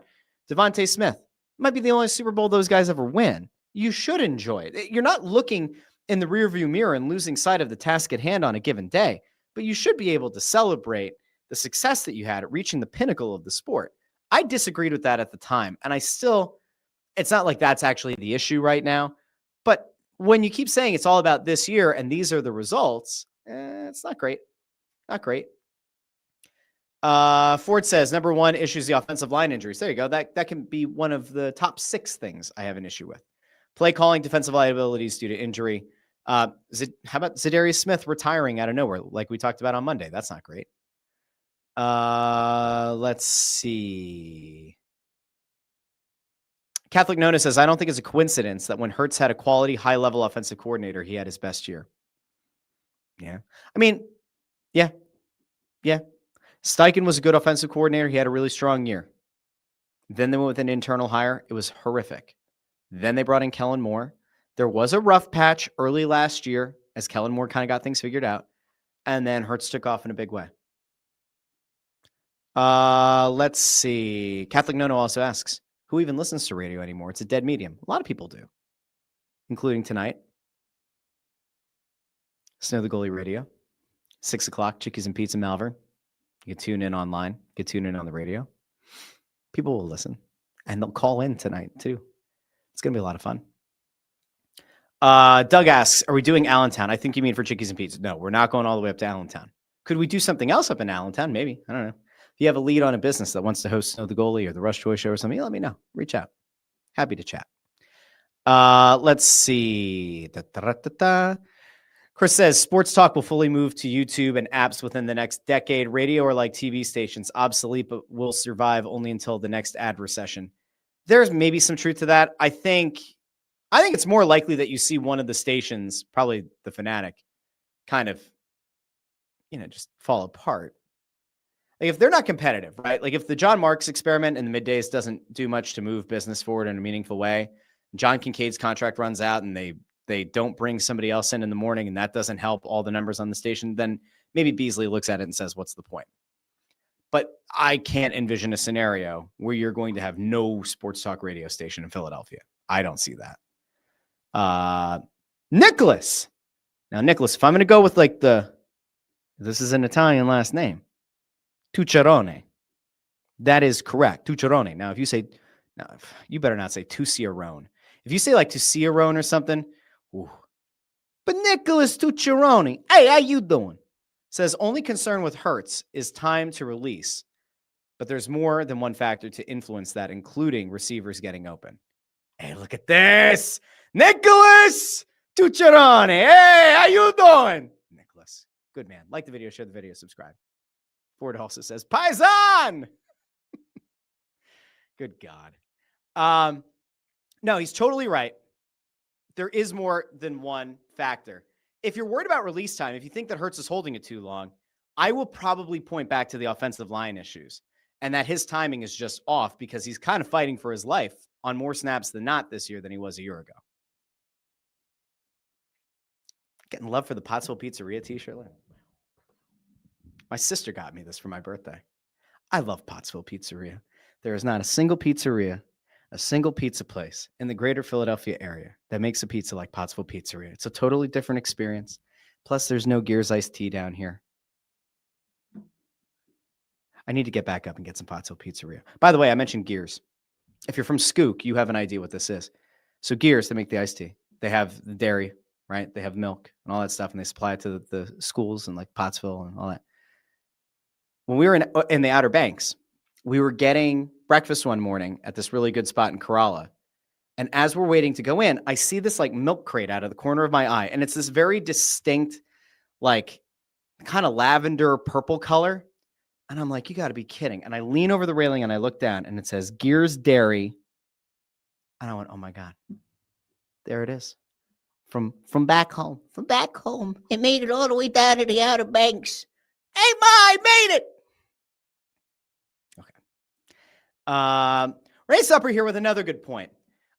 Devontae Smith might be the only Super Bowl those guys ever win. You should enjoy it. You're not looking in the rearview mirror and losing sight of the task at hand on a given day, but you should be able to celebrate the success that you had at reaching the pinnacle of the sport. I disagreed with that at the time, and it's not like that's actually the issue right now, but when you keep saying it's all about this year and these are the results, it's not great. Not great. Ford says, number one issue is the offensive line injuries. There you go. That can be one of the top 6 things I have an issue with. Play calling, defensive liabilities due to injury. How about Zadarius Smith retiring out of nowhere, like we talked about on Monday? That's not great. Let's see. Catholic Nona says, I don't think it's a coincidence that when Hurts had a quality, high-level offensive coordinator, he had his best year. Yeah. I mean, yeah. Steichen was a good offensive coordinator. He had a really strong year. Then they went with an internal hire. It was horrific. Then they brought in Kellen Moore. There was a rough patch early last year as Kellen Moore kind of got things figured out. And then Hurts took off in a big way. Let's see. Catholic Nono also asks, who even listens to radio anymore? It's a dead medium. A lot of people do, including tonight. Snow the Goalie Radio. 6 o'clock, Chickies and Pizza Malvern. You can tune in online. You can tune in on the radio. People will listen. And they'll call in tonight, too. It's going to be a lot of fun. Doug asks, are we doing Allentown? I think you mean for Chickies and Pizza. No, we're not going all the way up to Allentown. Could we do something else up in Allentown? Maybe. I don't know. If you have a lead on a business that wants to host Snow the Goalie or the Russ Joy Show or something, let me know. Reach out. Happy to chat. Let's see. Chris says, sports talk will fully move to YouTube and apps within the next decade. Radio or like TV stations, obsolete, but will survive only until the next ad recession. There's maybe some truth to that. I think it's more likely that you see one of the stations, probably the Fanatic, kind of, just fall apart. Like if they're not competitive, right? Like if the John Marks experiment in the middays doesn't do much to move business forward in a meaningful way, John Kincaid's contract runs out and they don't bring somebody else in the morning and that doesn't help all the numbers on the station, then maybe Beasley looks at it and says, what's the point? But I can't envision a scenario where you're going to have no sports talk radio station in Philadelphia. I don't see that. Nicholas. Now, Nicholas, if I'm going to go with this is an Italian last name, Tucciarone. That is correct. Tucciarone. Now, if you say, you better not say Tucciarone. If you say like Tucciarone or something, ooh. But Nicholas Tucciarone, hey, how you doing? Says only concern with Hurts is time to release, but there's more than one factor to influence that, including receivers getting open. Hey, look at this. Nicholas Tucciarone. Hey, how you doing? Nicholas, good man. Like the video, share the video, subscribe. Ford also says, Paisan. Good God. No, he's totally right. There is more than one factor. If you're worried about release time, if you think that Hurts is holding it too long, I will probably point back to the offensive line issues and that his timing is just off because he's kind of fighting for his life on more snaps than not this year than he was a year ago. Getting love for the Pottsville Pizzeria t-shirt. My sister got me this for my birthday. I love Pottsville Pizzeria. There is not a single pizzeria, a single pizza place in the greater Philadelphia area that makes a pizza like Pottsville Pizzeria. It's a totally different experience. Plus, there's no Gears iced tea down here. I need to get back up and get some Pottsville Pizzeria. By the way, I mentioned Gears. If you're from Skook, you have an idea what this is. So Gears, they make the iced tea. They have the dairy, right? They have milk and all that stuff, and they supply it to the schools and like Pottsville and all that. When we were in the Outer Banks, we were getting breakfast one morning at this really good spot in Kerala. And as we're waiting to go in, I see this like milk crate out of the corner of my eye. And it's this very distinct, like kind of lavender purple color. And I'm like, you got to be kidding. And I lean over the railing and I look down and it says Gears Dairy. And I went, oh my God, there it is. From back home. From back home. It made it all the way down to the Outer Banks. Hey, Ma, I made it. Ray Supper here with another good point.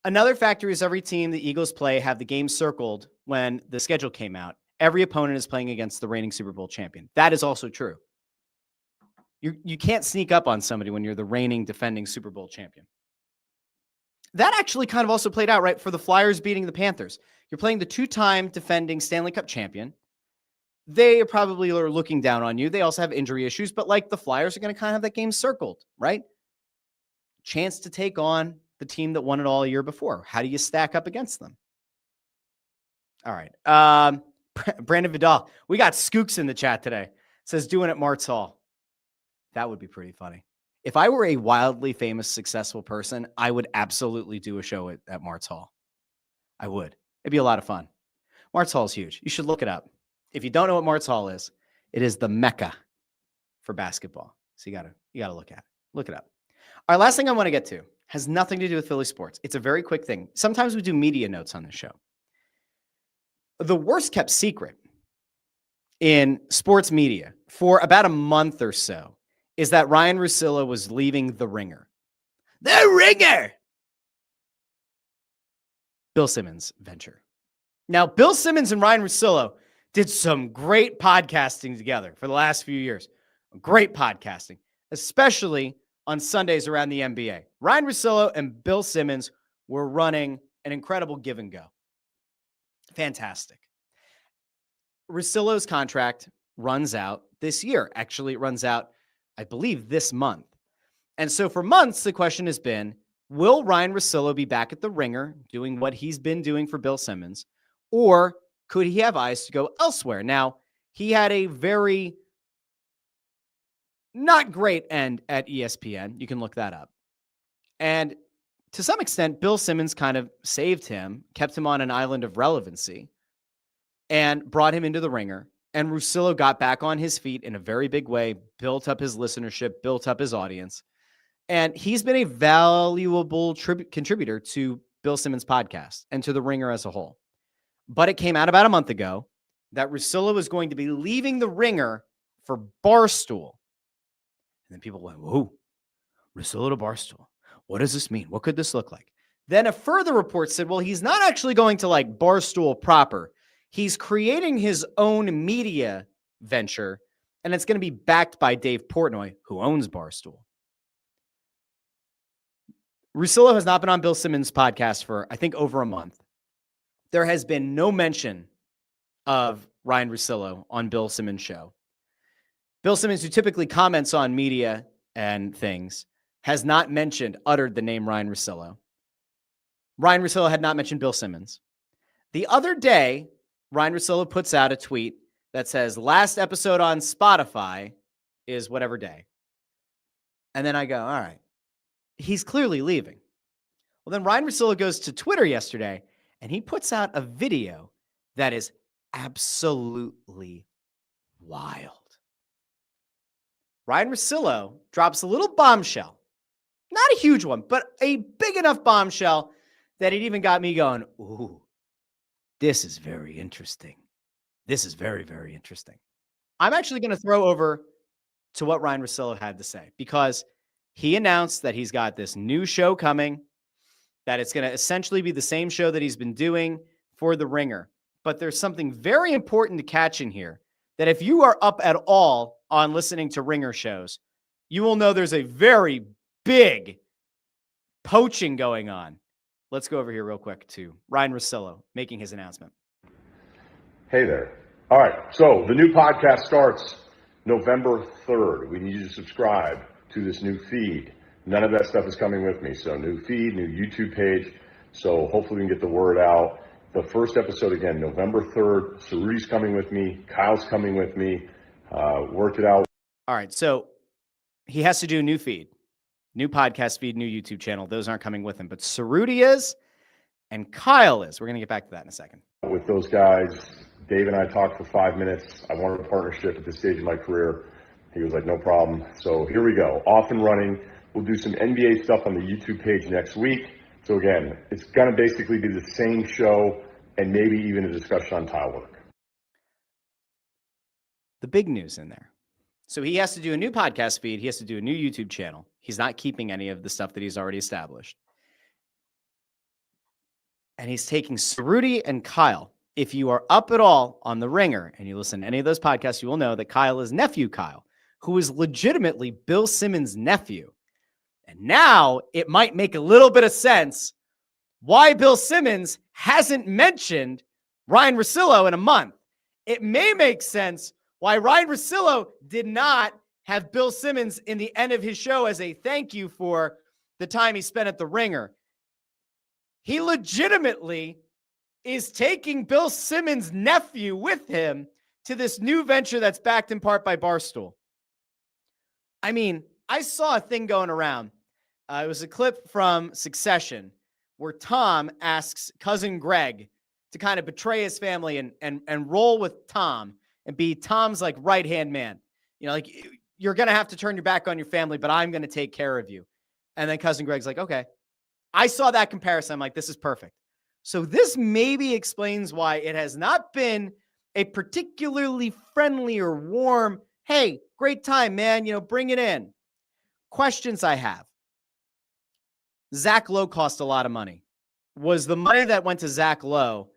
Another factor is every team the Eagles play have the game circled when the schedule came out. Every opponent is playing against the reigning Super Bowl champion. That is also true. You can't sneak up on somebody when you're the reigning defending Super Bowl champion. That actually kind of also played out, right? For the Flyers beating the Panthers. You're playing the 2-time defending Stanley Cup champion. They probably are looking down on you. They also have injury issues, but like the Flyers are going to kind of have that game circled, right? Chance to take on the team that won it all a year before. How do you stack up against them? All right. Brandon Vidal. We got Skooks in the chat today. Says doing it Mart's Hall. That would be pretty funny. If I were a wildly famous, successful person, I would absolutely do a show at Mart's Hall. I would. It'd be a lot of fun. Mart's Hall is huge. You should look it up. If you don't know what Mart's Hall is, it is the Mecca for basketball. So you gotta look at it. Look it up. Our last thing I want to get to has nothing to do with Philly sports. It's a very quick thing. Sometimes we do media notes on this show. The worst kept secret in sports media for about a month or so is that Ryen Russillo was leaving The Ringer. The Ringer! Bill Simmons' venture. Now, Bill Simmons and Ryen Russillo did some great podcasting together for the last few years. Great podcasting, especially on Sundays around the NBA. Ryen Russillo and Bill Simmons were running an incredible give and go. Fantastic. Russillo's contract runs out this year. Actually, it runs out, I believe, this month. And so for months, the question has been, will Ryen Russillo be back at The Ringer doing what he's been doing for Bill Simmons? Or could he have eyes to go elsewhere? Now, he had a very not great end at ESPN. You can look that up. And to some extent, Bill Simmons kind of saved him, kept him on an island of relevancy, and brought him into The Ringer. And Russillo got back on his feet in a very big way, built up his listenership, built up his audience. And he's been a valuable contributor to Bill Simmons' podcast and to The Ringer as a whole. But it came out about a month ago that Russillo was going to be leaving The Ringer for Barstool. And then people went, whoa, Russillo to Barstool. What does this mean? What could this look like? Then a further report said, well, he's not actually going to like Barstool proper. He's creating his own media venture, and it's going to be backed by Dave Portnoy, who owns Barstool. Russillo has not been on Bill Simmons' podcast for, I think, over a month. There has been no mention of Ryen Russillo on Bill Simmons' show. Bill Simmons, who typically comments on media and things, has not uttered the name Ryen Russillo. Ryen Russillo had not mentioned Bill Simmons. The other day, Ryen Russillo puts out a tweet that says, last episode on Spotify is whatever day. And then I go, all right, he's clearly leaving. Well, then Ryen Russillo goes to Twitter yesterday, and he puts out a video that is absolutely wild. Ryen Russillo drops a little bombshell. Not a huge one, but a big enough bombshell that it even got me going, ooh, this is very interesting. This is very, very interesting. I'm actually going to throw over to what Ryen Russillo had to say, because he announced that he's got this new show coming, that it's going to essentially be the same show that he's been doing for The Ringer. But there's something very important to catch in here, that if you are up at all on listening to Ringer shows, you will know there's a very big poaching going on. Let's go over here real quick to Ryen Russillo making his announcement. Hey there. All right. So the new podcast starts November 3rd. We need you to subscribe to this new feed. None of that stuff is coming with me. So new feed, new YouTube page. So hopefully we can get the word out. The first episode, again, November 3rd. Cerruti's coming with me. Kyle's coming with me. Worked it out. All right. So he has to do a new feed, new podcast feed, new YouTube channel. Those aren't coming with him. But Cerruti is and Kyle is. We're going to get back to that in a second. With those guys, Dave and I talked for 5 minutes. I wanted a partnership at this stage of my career. He was like, no problem. So here we go. Off and running. We'll do some NBA stuff on the YouTube page next week. So again, it's going to basically be the same show and maybe even a discussion on tile work. The big news in there. So he has to do a new podcast feed. He has to do a new YouTube channel. He's not keeping any of the stuff that he's already established. And he's taking Cerruti and Kyle. If you are up at all on The Ringer and you listen to any of those podcasts, you will know that Kyle is Nephew Kyle, who is legitimately Bill Simmons' nephew. And now it might make a little bit of sense why Bill Simmons hasn't mentioned Ryen Russillo in a month. It may make sense why Ryen Russillo did not have Bill Simmons in the end of his show as a thank you for the time he spent at The Ringer. He legitimately is taking Bill Simmons' nephew with him to this new venture that's backed in part by Barstool. I mean, I saw a thing going around. It was a clip from Succession where Tom asks cousin Greg to kind of betray his family and roll with Tom and be Tom's like right-hand man. You know, like, you're going to have to turn your back on your family, but I'm going to take care of you. And then cousin Greg's like, okay. I saw that comparison. I'm like, this is perfect. So this maybe explains why it has not been a particularly friendly or warm, hey, great time, man, you know, bring it in. Questions I have. Zach Lowe cost a lot of money. Was the money that went to Zach Lowe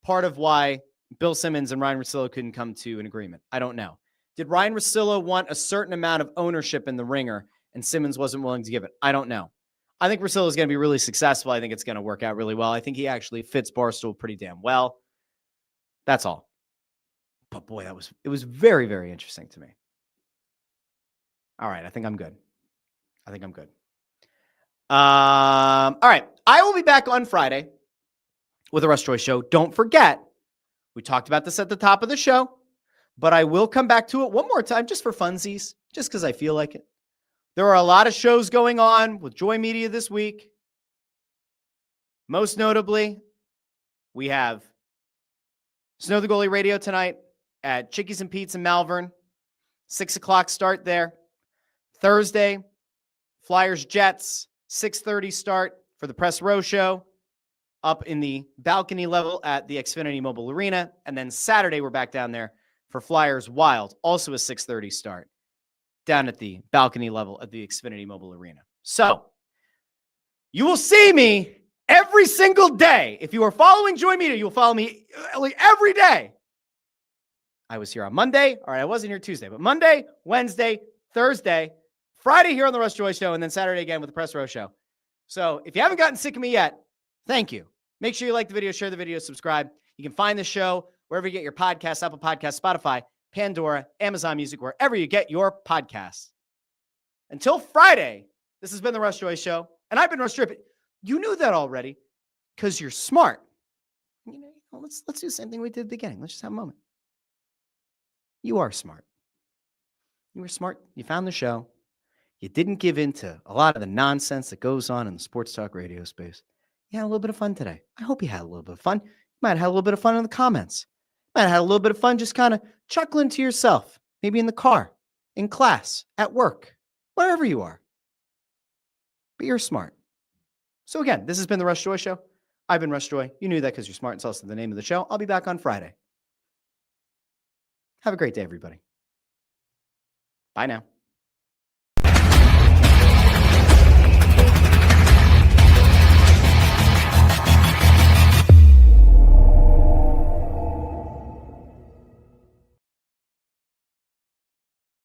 part of why Bill Simmons and Ryen Russillo couldn't come to an agreement? I don't know. Did Ryen Russillo want a certain amount of ownership in the Ringer and Simmons wasn't willing to give it? I don't know. I think Russillo is going to be really successful. I think it's going to work out really well. I think he actually fits Barstool pretty damn well. That's all. But boy, it was very, very interesting to me. All right, I think I'm good. All right, I will be back on Friday with the Russ Joy Show. Don't forget, we talked about this at the top of the show, but I will come back to it one more time just for funsies, just because I feel like it. There are a lot of shows going on with Joy Media this week. Most notably, we have Snow the Goalie Radio tonight at Chickies and Pete's in Malvern. 6 o'clock start there. Thursday, Flyers Jets, 6:30 start for the Press Row Show up in the balcony level at the Xfinity Mobile Arena. And then Saturday, we're back down there for Flyers Wild, also a 6:30 start down at the balcony level at the Xfinity Mobile Arena. So you will see me every single day. If you are following Joy Media, you'll follow me like every day. I was here on Monday. All right, I wasn't here Tuesday, but Monday, Wednesday, Thursday, Friday here on the Russ Joy Show, and then Saturday again with the Press Row Show. So if you haven't gotten sick of me yet, thank you. Make sure you like the video, share the video, subscribe. You can find the show wherever you get your podcasts, Apple Podcasts, Spotify, Pandora, Amazon Music, wherever you get your podcasts. Until Friday, this has been the Russ Joy Show, and I've been Russ Joy. You knew that already because you're smart. You know, let's do the same thing we did at the beginning. Let's just have a moment. You are smart. You were smart. You found the show. You didn't give in to a lot of the nonsense that goes on in the sports talk radio space. You had a little bit of fun today. I hope you had a little bit of fun. You might have had a little bit of fun in the comments. You might have had a little bit of fun just kind of chuckling to yourself, maybe in the car, in class, at work, wherever you are. But you're smart. So again, this has been the Russ Joy Show. I've been Russ Joy. You knew that because you're smart. It's also the name of the show. I'll be back on Friday. Have a great day, everybody. Bye now.